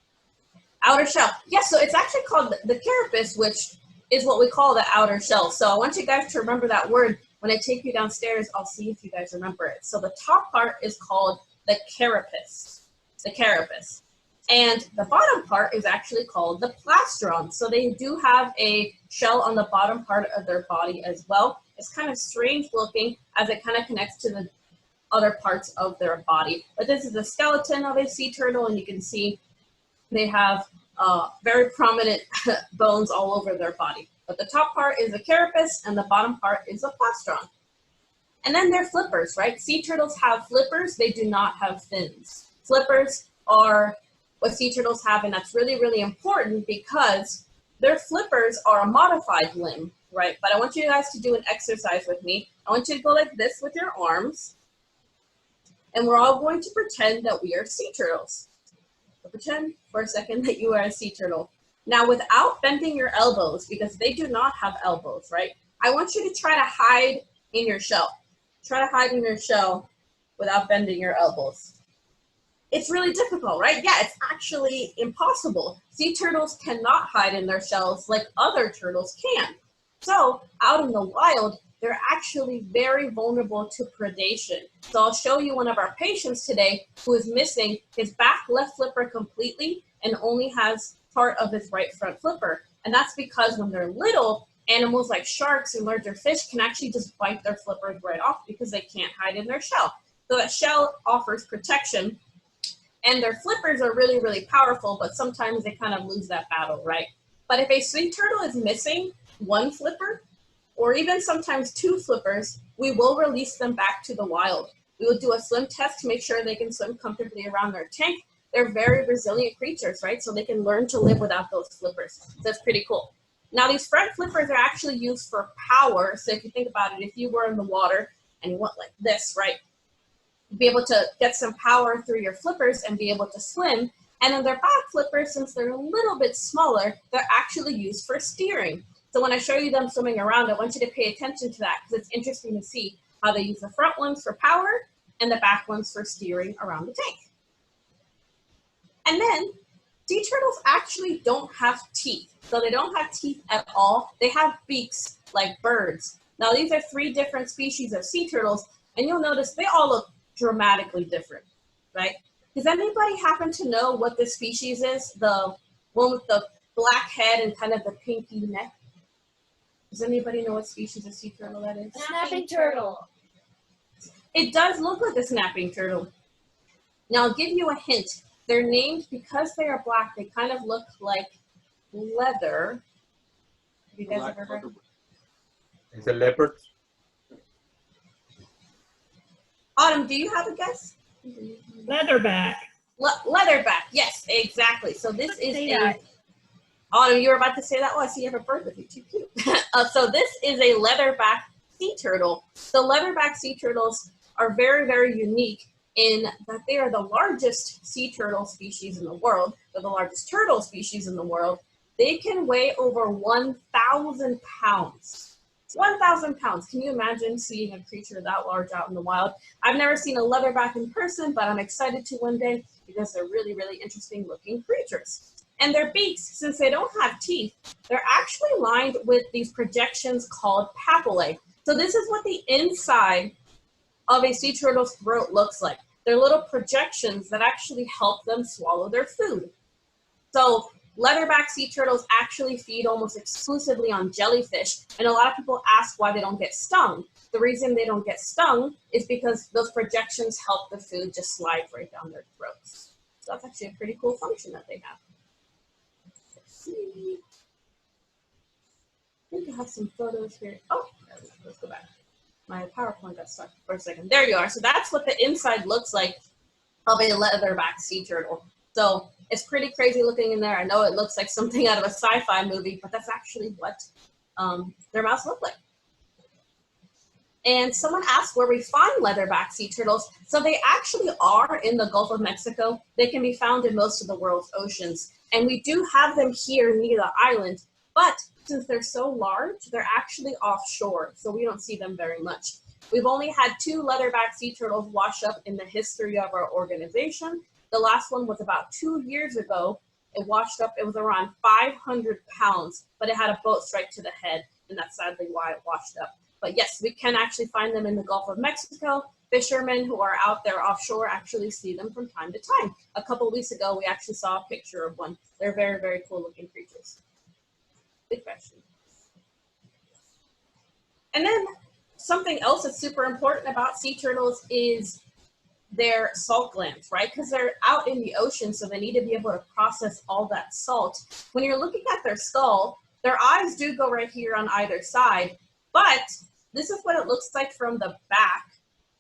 Outer shell. Yes, so it's actually called the carapace, which is what we call the outer shell. So I want you guys to remember that word. When I take you downstairs, I'll see if you guys remember it. So the top part is called the carapace. The carapace. And the bottom part is actually called the plastron. So they do have a shell on the bottom part of their body as well. It's kind of strange looking as it kind of connects to the other parts of their body. But this is the skeleton of a sea turtle, and you can see they have very prominent bones all over their body. But the top part is the carapace, and the bottom part is the plastron. And then they're flippers, right? Sea turtles have flippers. They do not have fins. Flippers are what sea turtles have, and that's really, really important because their flippers are a modified limb, right? But I want you guys to do an exercise with me. I want you to go like this with your arms, and we're all going to pretend that we are sea turtles. So pretend for a second that you are a sea turtle. Now, without bending your elbows, because they do not have elbows, right? I want you to try to hide in your shell. Try to hide in your shell without bending your elbows. It's really difficult, right? Yeah, it's actually impossible. Sea turtles cannot hide in their shells like other turtles can. So out in the wild, they're actually very vulnerable to predation. So I'll show you one of our patients today who is missing his back left flipper completely and only has part of his right front flipper. And that's because when they're little, animals like sharks and larger fish can actually just bite their flippers right off because they can't hide in their shell. So that shell offers protection. And their flippers are really, really powerful, but sometimes they kind of lose that battle, right? But if a sea turtle is missing one flipper, or even sometimes two flippers, we will release them back to the wild. We will do a swim test to make sure they can swim comfortably around their tank, they're very resilient creatures, right? So they can learn to live without those flippers. So that's pretty cool. Now these front flippers are actually used for power. So if you think about it, if you were in the water and you went like this, right? You'd be able to get some power through your flippers and be able to swim. And then their back flippers, since they're a little bit smaller, they're actually used for steering. So when I show you them swimming around, I want you to pay attention to that because it's interesting to see how they use the front ones for power and the back ones for steering around the tank. And then sea turtles actually don't have teeth. So they don't have teeth at all. They have beaks like birds. Now these are 3 different species of sea turtles, and you'll notice they all look dramatically different, right? Does anybody happen to know what this species is? The one with the black head and kind of the pinky neck? Does anybody know what species of sea turtle that is? Snapping turtle. It does look like a snapping turtle. Now I'll give you a hint. They're named because they are black. They kind of look like leather. Have you guys ever heard? It's a leopard. Autumn, do you have a guess? Leatherback. Leatherback. Yes, exactly. So this is Say a. that. Autumn, you were about to say that. Oh, I see you have a bird with you. Too cute. So this is a leatherback sea turtle. So leatherback sea turtles are very, very unique in that they are the largest sea turtle species in the world. They're the largest turtle species in the world. They can weigh over 1,000 pounds. 1,000 pounds. Can you imagine seeing a creature that large out in the wild? I've never seen a leatherback in person, but I'm excited to one day because they're really, really interesting looking creatures. And their beaks, since they don't have teeth, they're actually lined with these projections called papillae. So this is what the inside of a sea turtle's throat looks like. They're little projections that actually help them swallow their food. So leatherback sea turtles actually feed almost exclusively on jellyfish, and a lot of people ask why they don't get stung. The reason they don't get stung is because those projections help the food just slide right down their throats. So that's actually a pretty cool function that they have. Let's see. I think I have some photos here. Oh, let's go back. My PowerPoint got stuck for a second. There you are. So that's what the inside looks like of a leatherback sea turtle. So it's pretty crazy looking in there. I know it looks like something out of a sci-fi movie, but that's actually what their mouths look like. And someone asked where we find leatherback sea turtles. So they actually are in the Gulf of Mexico. They can be found in most of the world's oceans. And we do have them here near the island, but since they're so large, they're actually offshore, so we don't see them very much. We've only had 2 leatherback sea turtles wash up in the history of our organization. The last one was about 2 years ago. It washed up, it was around 500 pounds, but it had a boat strike to the head, and that's sadly why it washed up. But yes, we can actually find them in the Gulf of Mexico. Fishermen who are out there offshore actually see them from time to time. A couple weeks ago, we actually saw a picture of one. They're very, very cool looking creatures. Big question. And then something else that's super important about sea turtles is their salt glands, right? Because they're out in the ocean, so they need to be able to process all that salt. When you're looking at their skull, their eyes do go right here on either side, but this is what it looks like from the back.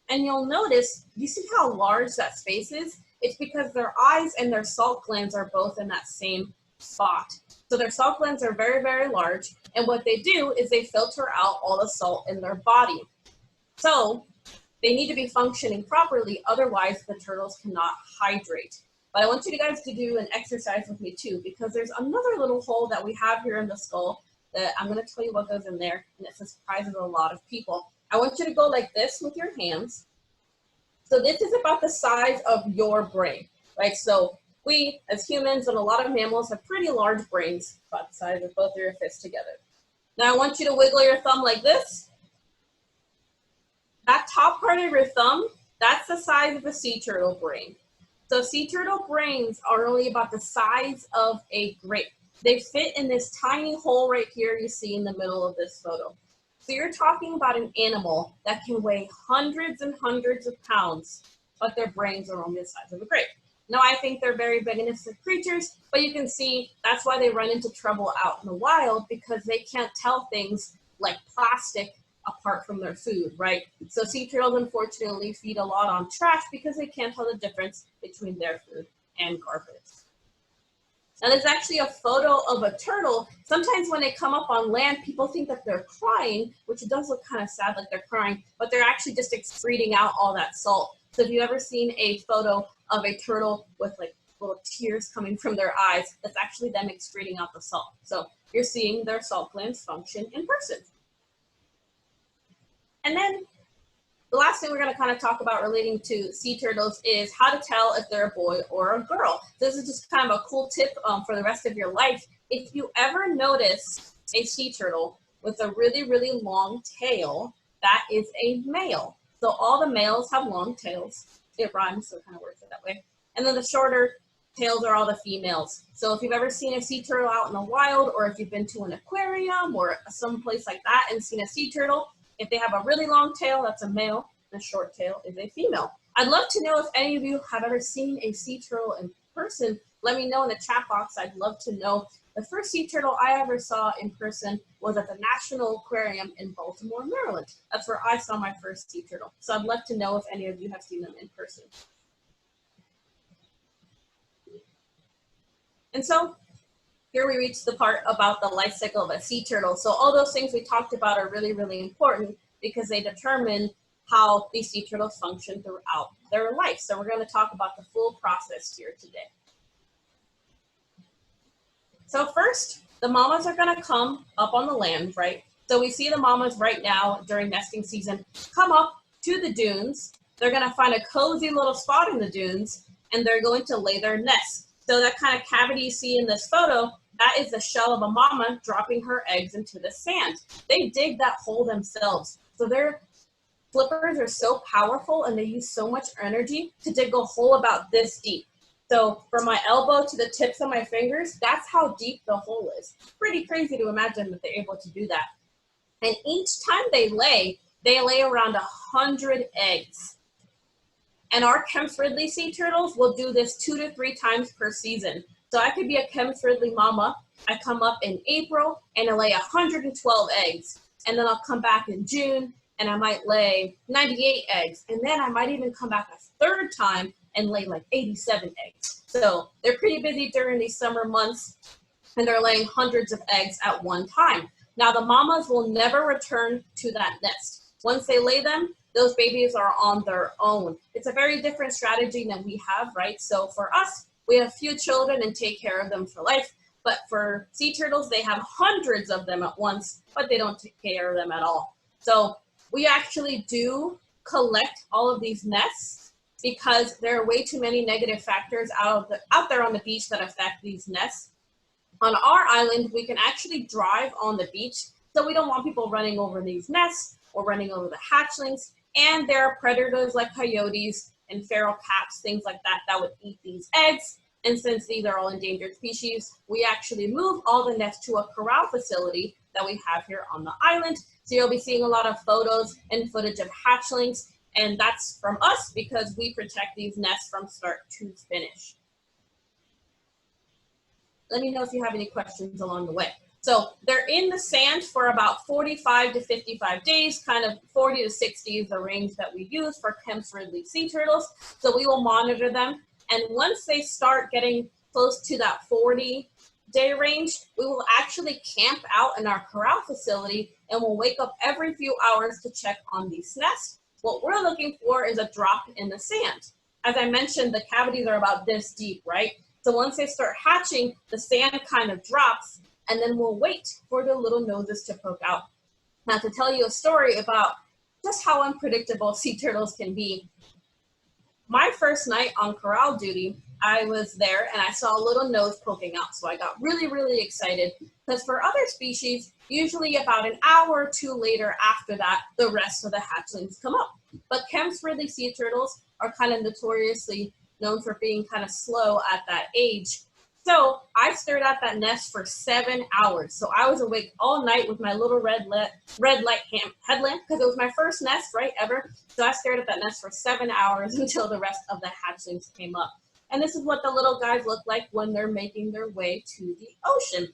And you'll notice, you see how large that space is? It's because their eyes and their salt glands are both in that same spot. So their salt glands are very, very large. And what they do is they filter out all the salt in their body. So they need to be functioning properly. Otherwise, the turtles cannot hydrate. But I want you guys to do an exercise with me too, because there's another little hole that we have here in the skull that I'm going to tell you what goes in there. And it surprises a lot of people. I want you to go like this with your hands. So this is about the size of your brain, right? So we, as humans and a lot of mammals, have pretty large brains, about the size of both of your fists together. Now I want you to wiggle your thumb like this. That top part of your thumb, that's the size of a sea turtle brain. So sea turtle brains are only about the size of a grape. They fit in this tiny hole right here you see in the middle of this photo. So you're talking about an animal that can weigh hundreds and hundreds of pounds, but their brains are only the size of a grape. Now, I think they're very big innocent creatures, but you can see that's why they run into trouble out in the wild, because they can't tell things like plastic apart from their food, right? So sea turtles, unfortunately, feed a lot on trash because they can't tell the difference between their food and carpets. Now there's actually a photo of a turtle. Sometimes when they come up on land, people think that they're crying, which it does look kind of sad like they're crying, but they're actually just excreting out all that salt. So if you've ever seen a photo of a turtle with like little tears coming from their eyes, that's actually them excreting out the salt. So you're seeing their salt glands function in person. And then the last thing we're going to kind of talk about relating to sea turtles is how to tell if they're a boy or a girl. This is just kind of a cool tip for the rest of your life. If you ever notice a sea turtle with a really, really long tail, that is a male. So all the males have long tails. It rhymes, so it kind of works that way. And then the shorter tails are all the females. So if you've ever seen a sea turtle out in the wild, or if you've been to an aquarium or someplace like that and seen a sea turtle, if they have a really long tail, that's a male, and a short tail is a female. I'd love to know if any of you have ever seen a sea turtle in person. Let me know in the chat box. I'd love to know. The first sea turtle I ever saw in person was at the National Aquarium in Baltimore, Maryland. That's where I saw my first sea turtle. So I'd love to know if any of you have seen them in person. And so here we reach the part about the life cycle of a sea turtle. So all those things we talked about are really, really important because they determine how these sea turtles function throughout their life. So we're going to talk about the full process here today. So first, the mamas are going to come up on the land, right? So we see the mamas right now during nesting season come up to the dunes. They're going to find a cozy little spot in the dunes, and they're going to lay their nest. So that kind of cavity you see in this photo, that is the shell of a mama dropping her eggs into the sand. They dig that hole themselves. So their flippers are so powerful and they use so much energy to dig a hole about this deep. So from my elbow to the tips of my fingers, that's how deep the hole is. Pretty crazy to imagine that they're able to do that. And each time they lay around 100 eggs. And our Kemp's Ridley sea turtles will do this 2 to 3 times per season. So I could be a Kemp's Ridley mama. I come up in April and I lay 112 eggs. And then I'll come back in June and I might lay 98 eggs. And then I might even come back a third time and lay like 87 eggs. So they're pretty busy during these summer months and they're laying hundreds of eggs at one time. Now the mamas will never return to that nest. Once they lay them, those babies are on their own. It's a very different strategy than we have, right? So for us, we have few children and take care of them for life. But for sea turtles, they have hundreds of them at once, but they don't take care of them at all. So we actually do collect all of these nests because there are way too many negative factors out there on the beach that affect these nests. On our island, we can actually drive on the beach, so we don't want people running over these nests or running over the hatchlings. And there are predators like coyotes and feral cats, things like that, that would eat these eggs. And since these are all endangered species, we actually move all the nests to a corral facility that we have here on the island. So you'll be seeing a lot of photos and footage of hatchlings, and that's from us because we protect these nests from start to finish. Let me know if you have any questions along the way. So they're in the sand for about 45 to 55 days, kind of 40 to 60 is the range that we use for Kemp's Ridley sea turtles. So we will monitor them. And once they start getting close to that 40-day range, we will actually camp out in our corral facility and we'll wake up every few hours to check on these nests. What we're looking for is a drop in the sand. As I mentioned, the cavities are about this deep, right? So once they start hatching, the sand kind of drops, and then we'll wait for the little noses to poke out. Now, to tell you a story about just how unpredictable sea turtles can be, my first night on corral duty, I was there and I saw a little nose poking out. So I got really, really excited because for other species, usually about an hour or two later after that, the rest of the hatchlings come up. But Kemp's Ridley sea turtles are kind of notoriously known for being kind of slow at that age. So I stared at that nest for 7 hours. So I was awake all night with my little red light headlamp because it was my first nest, right, ever. So I stared at that nest for 7 hours until the rest of the hatchlings came up. And this is what the little guys look like when they're making their way to the ocean.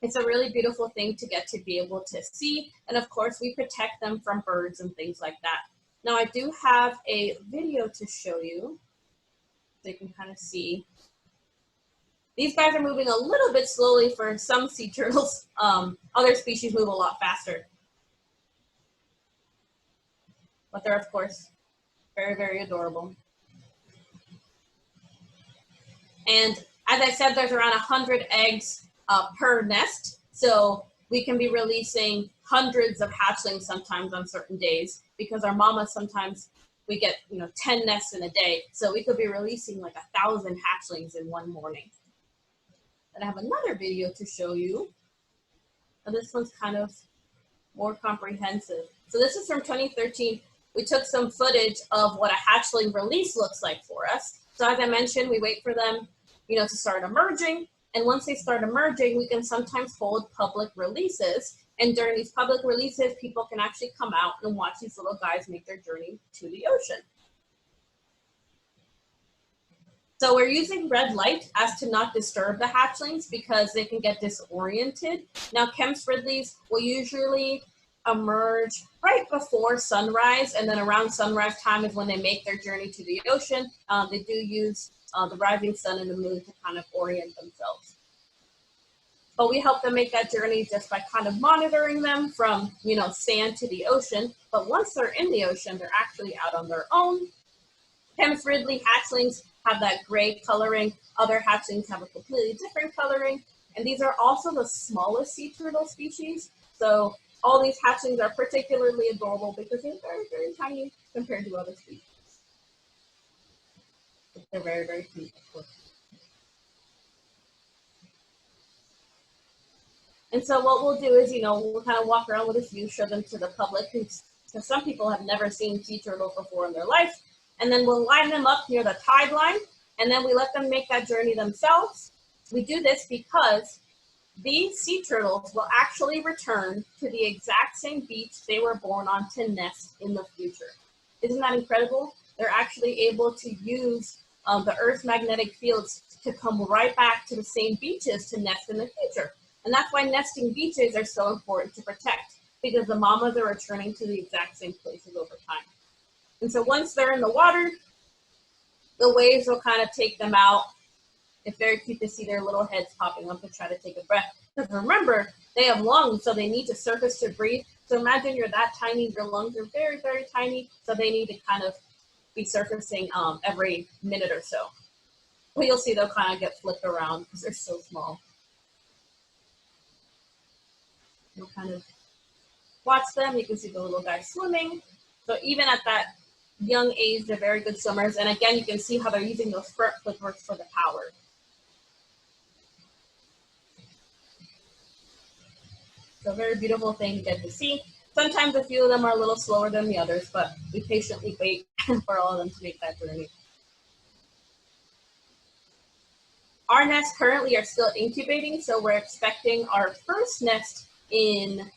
It's a really beautiful thing to get to be able to see. And of course, we protect them from birds and things like that. Now I do have a video to show you so you can kind of see These guys are moving a little bit slowly for some sea turtles. Other species move a lot faster. But they're, of course, very, very adorable. And as I said, there's around 100 eggs per nest. So we can be releasing hundreds of hatchlings sometimes on certain days, because our mamas sometimes, we get 10 nests in a day. So we could be releasing like 1,000 hatchlings in one morning. And I have another video to show you. And this one's kind of more comprehensive. So this is from 2013. We took some footage of what a hatchling release looks like for us. So as I mentioned, we wait for them, to start emerging. And once they start emerging, we can sometimes hold public releases. And during these public releases, people can actually come out and watch these little guys make their journey to the ocean. So we're using red light as to not disturb the hatchlings because they can get disoriented. Now, Kemp's Ridleys will usually emerge right before sunrise, and then around sunrise time is when they make their journey to the ocean. They do use the rising sun and the moon to kind of orient themselves. But we help them make that journey just by kind of monitoring them from, sand to the ocean. But once they're in the ocean, they're actually out on their own. Kemp's Ridley hatchlings have that gray coloring. Other hatchlings have a completely different coloring. And these are also the smallest sea turtle species. So all these hatchlings are particularly adorable because they're very, very tiny compared to other species. They're very, very cute, of course. And so what we'll do is, we'll kind of walk around with a few, show them to the public, because some people have never seen sea turtles before in their life. And then we'll line them up near the tide line, and then we let them make that journey themselves. We do this because these sea turtles will actually return to the exact same beach they were born on to nest in the future. Isn't that incredible? They're actually able to use the Earth's magnetic fields to come right back to the same beaches to nest in the future. And that's why nesting beaches are so important to protect, because the mamas are returning to the exact same places over time. And so once they're in the water, the waves will kind of take them out. It's very cute to see their little heads popping up to try to take a breath. Because remember, they have lungs, so they need to surface to breathe. So imagine you're that tiny, your lungs are very, very tiny, so they need to kind of be surfacing every minute or so. But you'll see they'll kind of get flipped around because they're so small. You'll kind of watch them. You can see the little guy swimming. So even at that young age, they're very good swimmers. And again, you can see how they're using those front footworks for the power. So a very beautiful thing to get to see. Sometimes a few of them are a little slower than the others, but we patiently wait for all of them to make that journey. Our nests currently are still incubating, so we're expecting our first nest in,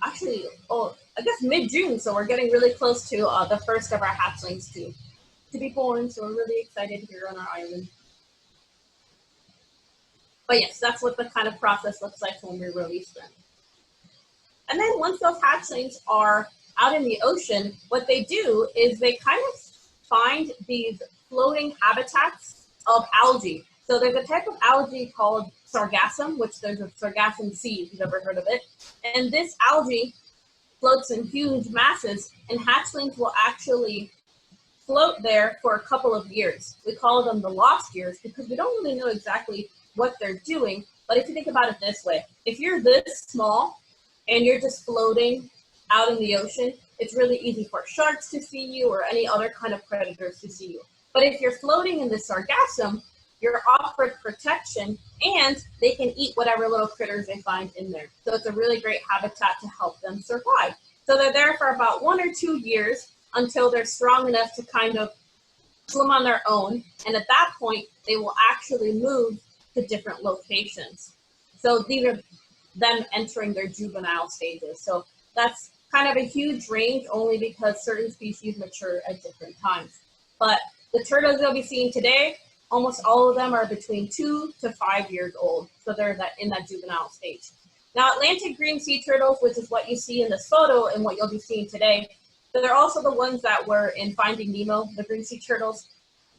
actually, I guess mid-June, so we're getting really close to the first of our hatchlings to be born, so we're really excited here on our island. But yes, that's what the kind of process looks like when we release them. And then once those hatchlings are out in the ocean, what they do is they kind of find these floating habitats of algae. So there's a type of algae called sargassum, which there's a sargassum sea, if you've ever heard of it. And this algae floats in huge masses, and hatchlings will actually float there for a couple of years. We call them the lost years because we don't really know exactly what they're doing. But if you think about it this way, if you're this small and you're just floating out in the ocean, it's really easy for sharks to see you or any other kind of predators to see you. But if you're floating in the sargassum, you're offered protection, and they can eat whatever little critters they find in there. So it's a really great habitat to help them survive. So they're there for about 1 or 2 years until they're strong enough to kind of swim on their own. And at that point, they will actually move to different locations. So these are them entering their juvenile stages. So that's kind of a huge range only because certain species mature at different times. But the turtles you'll be seeing today, almost all of them are between 2 to 5 years old. So they're in that juvenile stage. Now, Atlantic green sea turtles, which is what you see in this photo and what you'll be seeing today, but they're also the ones that were in Finding Nemo, the green sea turtles.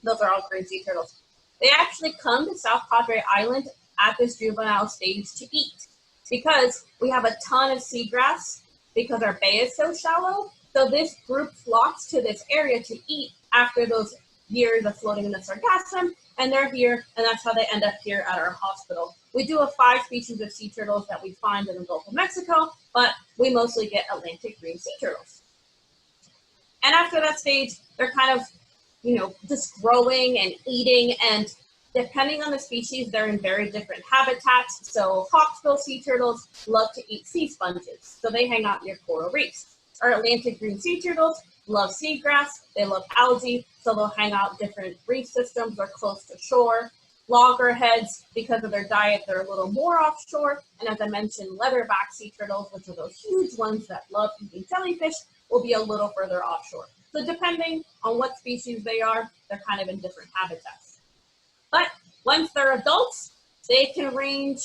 Those are all green sea turtles. they actually come to South Padre Island at this juvenile stage to eat, because we have a ton of seagrass because our bay is so shallow. So this group flocks to this area to eat after those years of floating in the sargassum, and they're here, and that's how they end up here at our hospital. We do have 5 species of sea turtles that we find in the Gulf of Mexico, but we mostly get Atlantic green sea turtles. And after that stage, they're kind of, just growing and eating, and depending on the species, they're in very different habitats. So hawksbill sea turtles love to eat sea sponges, so they hang out near coral reefs. Our Atlantic green sea turtles love seagrass, they love algae, so they'll hang out different reef systems or close to shore. Loggerheads, because of their diet, they're a little more offshore. And as I mentioned, leatherback sea turtles, which are those huge ones that love eating jellyfish, will be a little further offshore. So depending on what species they are, they're kind of in different habitats. But once they're adults, they can range,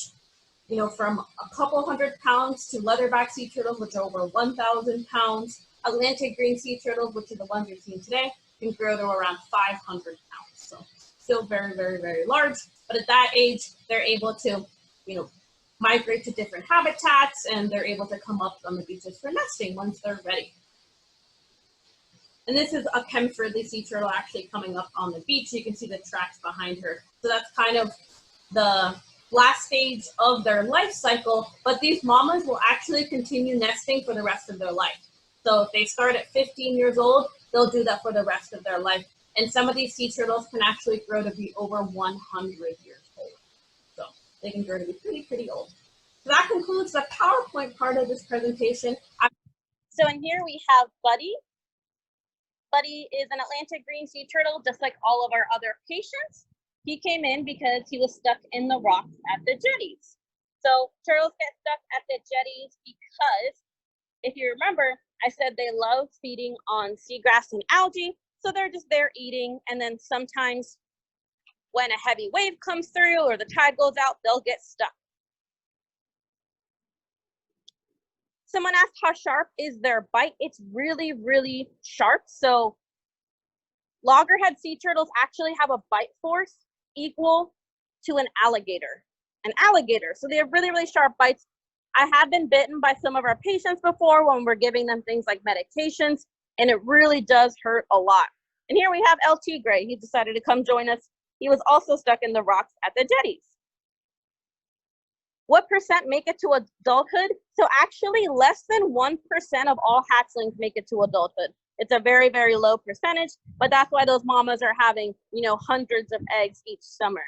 from a couple hundred pounds to leatherback sea turtles, which are over 1,000 pounds. Atlantic green sea turtles, which are the ones you're seeing today, can grow to around 500 pounds. So still very, very, very large. But at that age, they're able to, migrate to different habitats, and they're able to come up on the beaches for nesting once they're ready. And this is a chem-friendly sea turtle actually coming up on the beach. You can see the tracks behind her. So that's kind of the last stage of their life cycle, but these mamas will actually continue nesting for the rest of their life. So if they start at 15 years old, they'll do that for the rest of their life. And some of these sea turtles can actually grow to be over 100 years old. So they can grow to be pretty, pretty old. So that concludes the PowerPoint part of this presentation. So in here we have Buddy. Buddy is an Atlantic green sea turtle, just like all of our other patients. He came in because he was stuck in the rocks at the jetties. So turtles get stuck at the jetties because, if you remember, I said they love feeding on seagrass and algae. So they're just there eating, and then sometimes when a heavy wave comes through or the tide goes out, they'll get stuck. Someone asked how sharp is their bite. It's really, really sharp. So loggerhead sea turtles actually have a bite force equal to an alligator. So they have really, really sharp bites. I have been bitten by some of our patients before when we're giving them things like medications, and it really does hurt a lot. And here we have LT Gray. He decided to come join us. He was also stuck in the rocks at the jetties. What percent make it to adulthood? So actually less than 1% of all hatchlings make it to adulthood. It's a very, very low percentage, but that's why those mamas are having, hundreds of eggs each summer.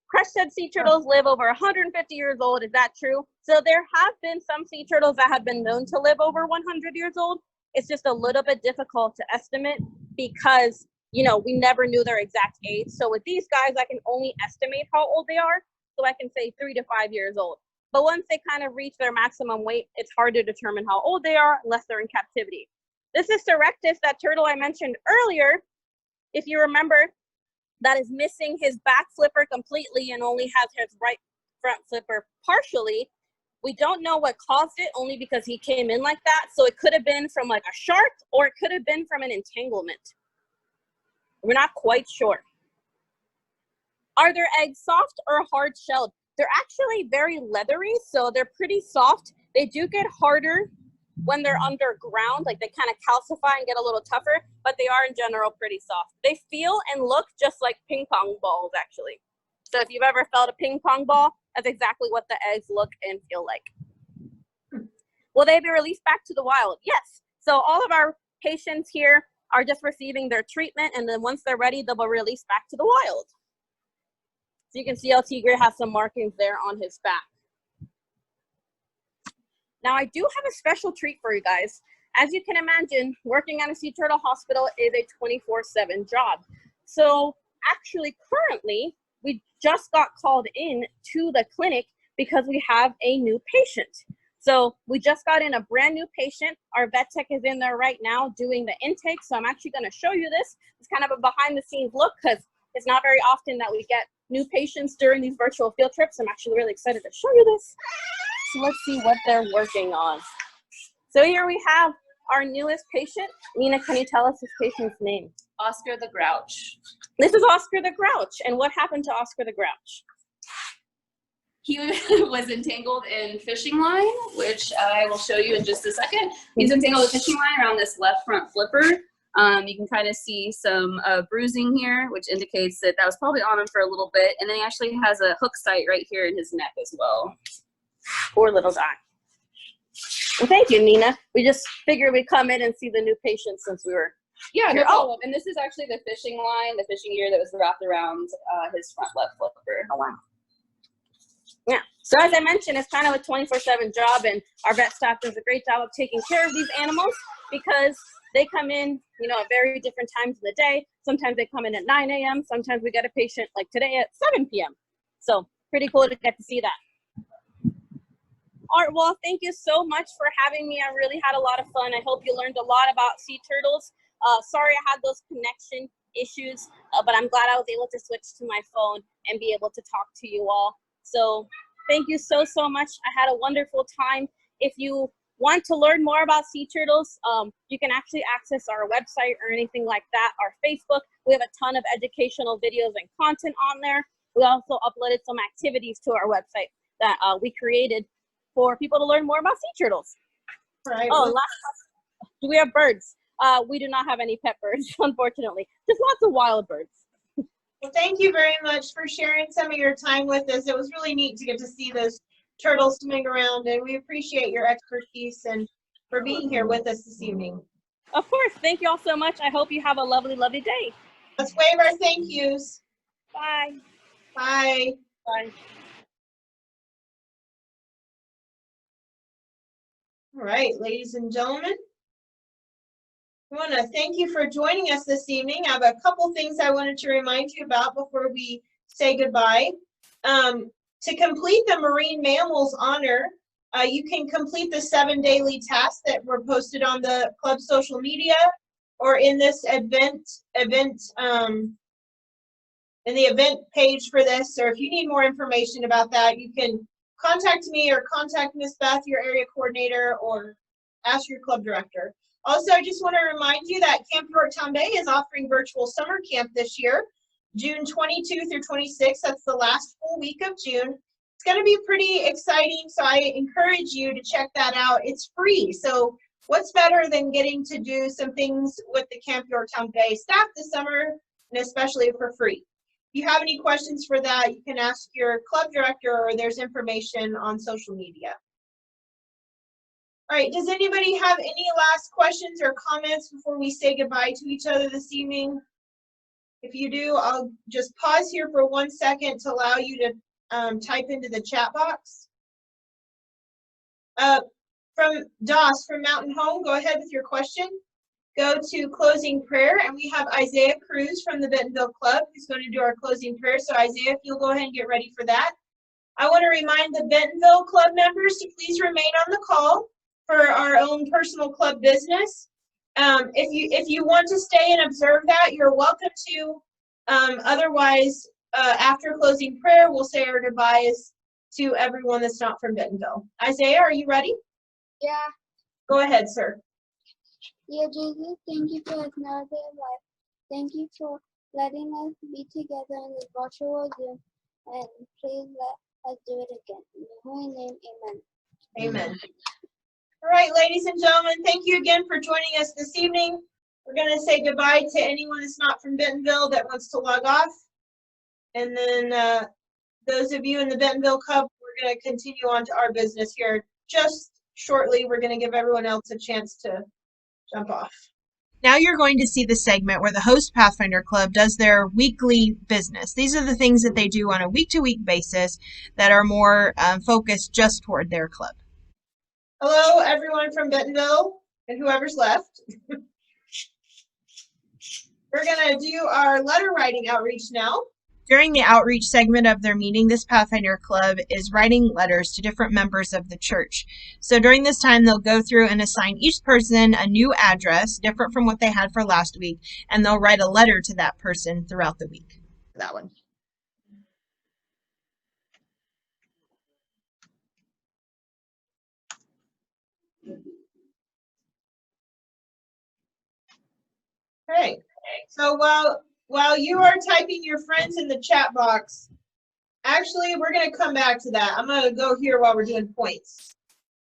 Crested sea turtles live over 150 years old. Is that true? So there have been some sea turtles that have been known to live over 100 years old. It's just a little bit difficult to estimate because we never knew their exact age. So with these guys, I can only estimate how old they are. So I can say 3 to 5 years old. But once they kind of reach their maximum weight, it's hard to determine how old they are unless they're in captivity. This is Serectus, that turtle I mentioned earlier. If you remember, that is missing his back flipper completely and only has his right front flipper partially. We don't know what caused it, only because he came in like that. So it could have been from like a shark, or it could have been from an entanglement. We're not quite sure. Are their eggs soft or hard shelled? They're actually very leathery, so they're pretty soft. They do get harder when they're underground, like they kind of calcify and get a little tougher, but they are in general pretty soft. They feel and look just like ping pong balls, actually. So if you've ever felt a ping pong ball, that's exactly what the eggs look and feel like. Will they be released back to the wild? Yes. So all of our patients here are just receiving their treatment, and then once they're ready, they'll be released back to the wild. So you can see LT Gray has some markings there on his back. Now I do have a special treat for you guys. As you can imagine, working at a sea turtle hospital is a 24/7 job. So actually currently, we just got called in to the clinic because we have a new patient. So we just got in a brand new patient. Our vet tech is in there right now doing the intake. So I'm actually gonna show you this. It's kind of a behind the scenes look because it's not very often that we get new patients during these virtual field trips. I'm actually really excited to show you this. So let's see what they're working on. So here we have our newest patient. Nina, can you tell us this patient's name? Oscar the Grouch. This is Oscar the Grouch. And what happened to Oscar the Grouch? He was entangled in fishing line, which I will show you in just a second. He's entangled in fishing line around this left front flipper. You can kind of see some bruising here, which indicates that that was probably on him for a little bit. And then he actually has a hook site right here in his neck as well. Poor little guy. Well, thank you, Nina. We just figured we'd come in and see the new patient since we were Yeah, here. no problem. And this is actually the fishing line, the fishing gear that was wrapped around his front left flipper. Oh, wow. Yeah. So as I mentioned, it's kind of a 24/7 job, and our vet staff does a great job of taking care of these animals because they come in, you know, at very different times of the day. Sometimes they come in at 9 a.m. Sometimes we get a patient like today at 7 p.m. So pretty cool to get to see that. All right, well, thank you so much for having me. I really had a lot of fun. I hope you learned a lot about sea turtles. Sorry I had those connection issues, but I'm glad I was able to switch to my phone and be able to talk to you all. So thank you so much. I had a wonderful time. If you want to learn more about sea turtles, you can actually access our website or anything like that, our Facebook. We have a ton of educational videos and content on there. We also uploaded some activities to our website that we created for people to learn more about sea turtles. Right. Oh, last, do we have birds? We do not have any pet birds, unfortunately. Just lots of wild birds. Well, thank you very much for sharing some of your time with us. It was really neat to get to see those turtles swimming around, and we appreciate your expertise and for being here with us this evening. Of course. Thank you all so much. I hope you have a lovely, lovely day. Let's wave our thank yous. Bye. Bye. Bye. All right, ladies and gentlemen, I want to thank you for joining us this evening. I have a couple things I wanted to remind you about before we say goodbye. To complete the Marine Mammals Honor, you can complete the 7 daily tasks that were posted on the club social media or in this event in the event page for this, or if you need more information about that, you can contact me or contact Miss Beth, your area coordinator, or ask your club director. Also, I just want to remind you that Camp Yorktown Bay is offering virtual summer camp this year, June 22 through 26. That's the last full week of June. It's going to be pretty exciting, so I encourage you to check that out. It's free, so what's better than getting to do some things with the Camp Yorktown Bay staff this summer, and especially for free. If you have any questions for that, you can ask your club director, or there's information on social media. All right, does anybody have any last questions or comments before we say goodbye to each other this evening? If you do, I'll just pause here for 1 second to allow you to type into the chat box. From Doss from Mountain Home, go ahead with your question. Go to closing prayer, and we have Isaiah Cruz from the Bentonville Club who's going to do our closing prayer. So Isaiah, if you'll go ahead and get ready for that. I want to remind the Bentonville Club members to please remain on the call for our own personal club business. If you want to stay and observe that, you're welcome to. Otherwise, after closing prayer, we'll say our goodbyes to everyone that's not from Bentonville. Isaiah, are you ready? Yeah. Go ahead, sir. Dear Jesus, thank you for another day of life. Thank you for letting us be together in this virtual Zoom, and please let us do it again. In your holy name, amen. Amen. All right, ladies and gentlemen, thank you again for joining us this evening. We're going to say goodbye to anyone that's not from Bentonville that wants to log off. And then those of you in the Bentonville Club, we're going to continue on to our business here. Just shortly, we're going to give everyone else a chance to jump off. Now you're going to see the segment where the host Pathfinder Club does their weekly business. These are the things that they do on a week-to-week basis that are more focused just toward their club. Hello, everyone from Bentonville and whoever's left. We're going to do our letter writing outreach now. During the outreach segment of their meeting, this Pathfinder Club is writing letters to different members of the church. So during this time, they'll go through and assign each person a new address, different from what they had for last week, and they'll write a letter to that person throughout the week. That one. All right. So while you are typing your friends in the chat box, actually, we're going to come back to that. I'm going to go here while we're doing points.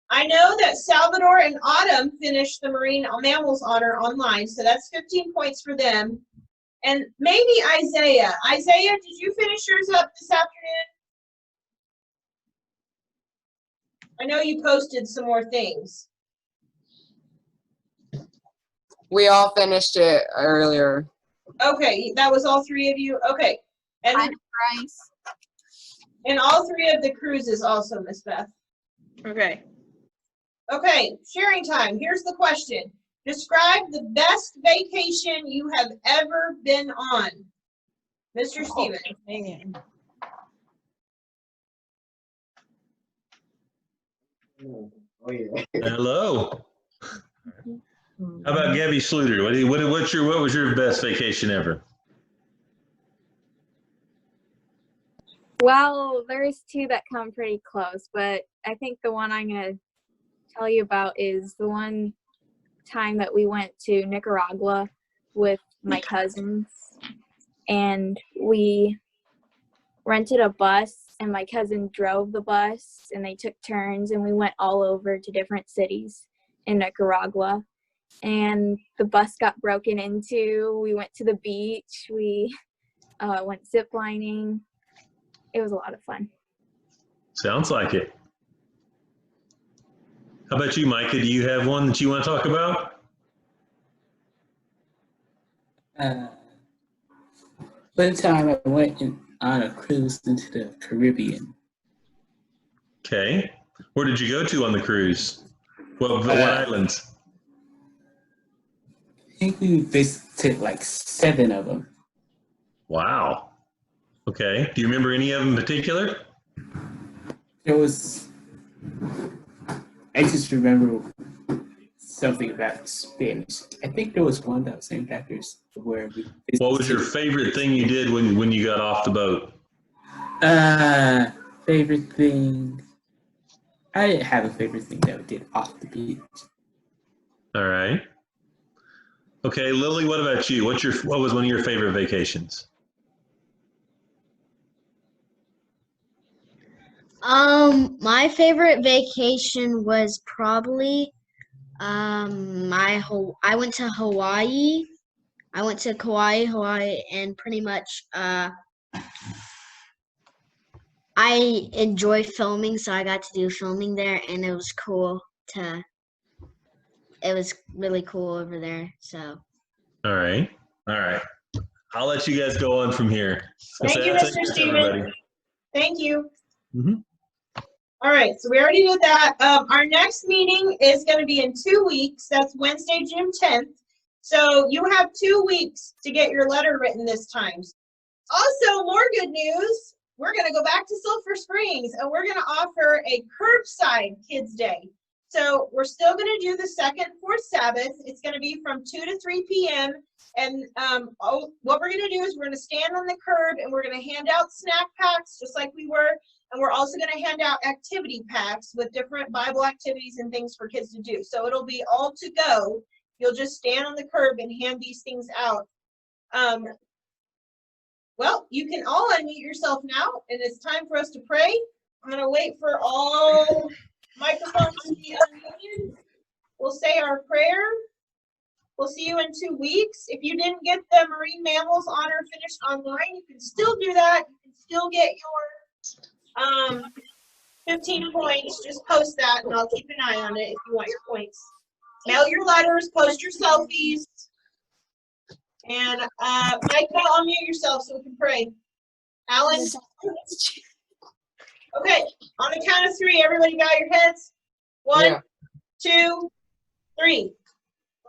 I know that Salvador and Autumn finished the Marine Mammals Honor online, so that's 15 points for them. And maybe Isaiah. Isaiah, did you finish yours up this afternoon? I know you posted some more things. We all finished it earlier. Okay, that was all three of you? Okay. And and all three of the cruises also, Miss Beth. Okay. Okay, sharing time. Here's the question. Describe the best vacation you have ever been on. Mr. Stevens. Man. Oh yeah. Hello. How about Gabby Schluter? What was your best vacation ever? Well, there's two that come pretty close, but I think the one I'm going to tell you about is the one time that we went to Nicaragua with my cousins, and we rented a bus, and my cousin drove the bus, and they took turns, and we went all over to different cities in Nicaragua, and the bus got broken into. We went to the beach. We went ziplining. It was a lot of fun. Sounds like it. How about you, Micah? Do you have one that you want to talk about? One time I went on a cruise into the Caribbean. Okay. Where did you go to on the cruise? What islands? I think we visited like 7 of them. Wow. Okay. Do you remember any of them in particular? There was, I just remember something about Spanish. I think there was one that was named after where we visited. What was your favorite thing you did when you got off the boat? Favorite thing? I didn't have a favorite thing that we did off the beach. All right. Okay, Lily, what about you? What was one of your favorite vacations? My favorite vacation was probably I went to Hawaii. I went to Hawaii, and pretty much I enjoy filming, so I got to do filming there, and it was cool it was really cool over there, so. All right. I'll let you guys go on from here. Thank you, Mr. Thanks, Stevens. everybody. Thank you. Mm-hmm. All right, so we already did that. Our next meeting is going to be in 2 weeks. That's Wednesday, June 10th. So you have 2 weeks to get your letter written this time. Also, more good news. We're going to go back to Sulphur Springs, and we're going to offer a curbside Kids Day. So we're still going to do the second, fourth Sabbath. It's going to be from 2 to 3 p.m. And what we're going to do is we're going to stand on the curb, and we're going to hand out snack packs just like we were. And we're also going to hand out activity packs with different Bible activities and things for kids to do. So it'll be all to go. You'll just stand on the curb and hand these things out. Well, you can all unmute yourself now, and it's time for us to pray. I'm going to wait for all microphones to be unmuted. We'll say our prayer. We'll see you in 2 weeks. If you didn't get the Marine Mammals Honor finished online, you can still do that. You can still get your 15 points. Just post that, and I'll keep an eye on it if you want your points. Mail your letters, post your selfies. And Mike, unmute yourself so we can pray. Alan? Okay, on the count of 3, everybody bow your heads. 1, 2, 3.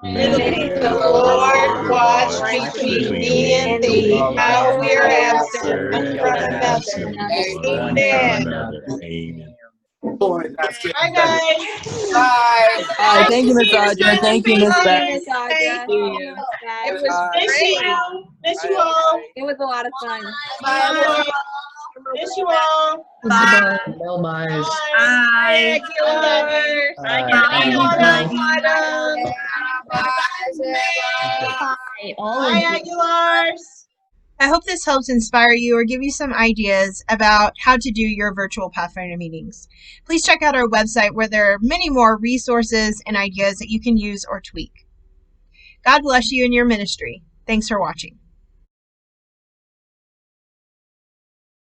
May the Lord watch between me and thee, how we are absent one from another. Amen. Bye, guys. Bye. Bye. Thank you, Miss Audra. Thank you, Miss Beth. Thank you. It was great. Miss you all. It was a lot of fun. Bye. Miss you all. Bye. Bye. Bye. Bye. Bye. Bye. Bye. Bye. Bye, Aguilars. I hope this helps inspire you or give you some ideas about how to do your virtual Pathfinder meetings. Please check out our website where there are many more resources and ideas that you can use or tweak. God bless you in your ministry. Thanks for watching.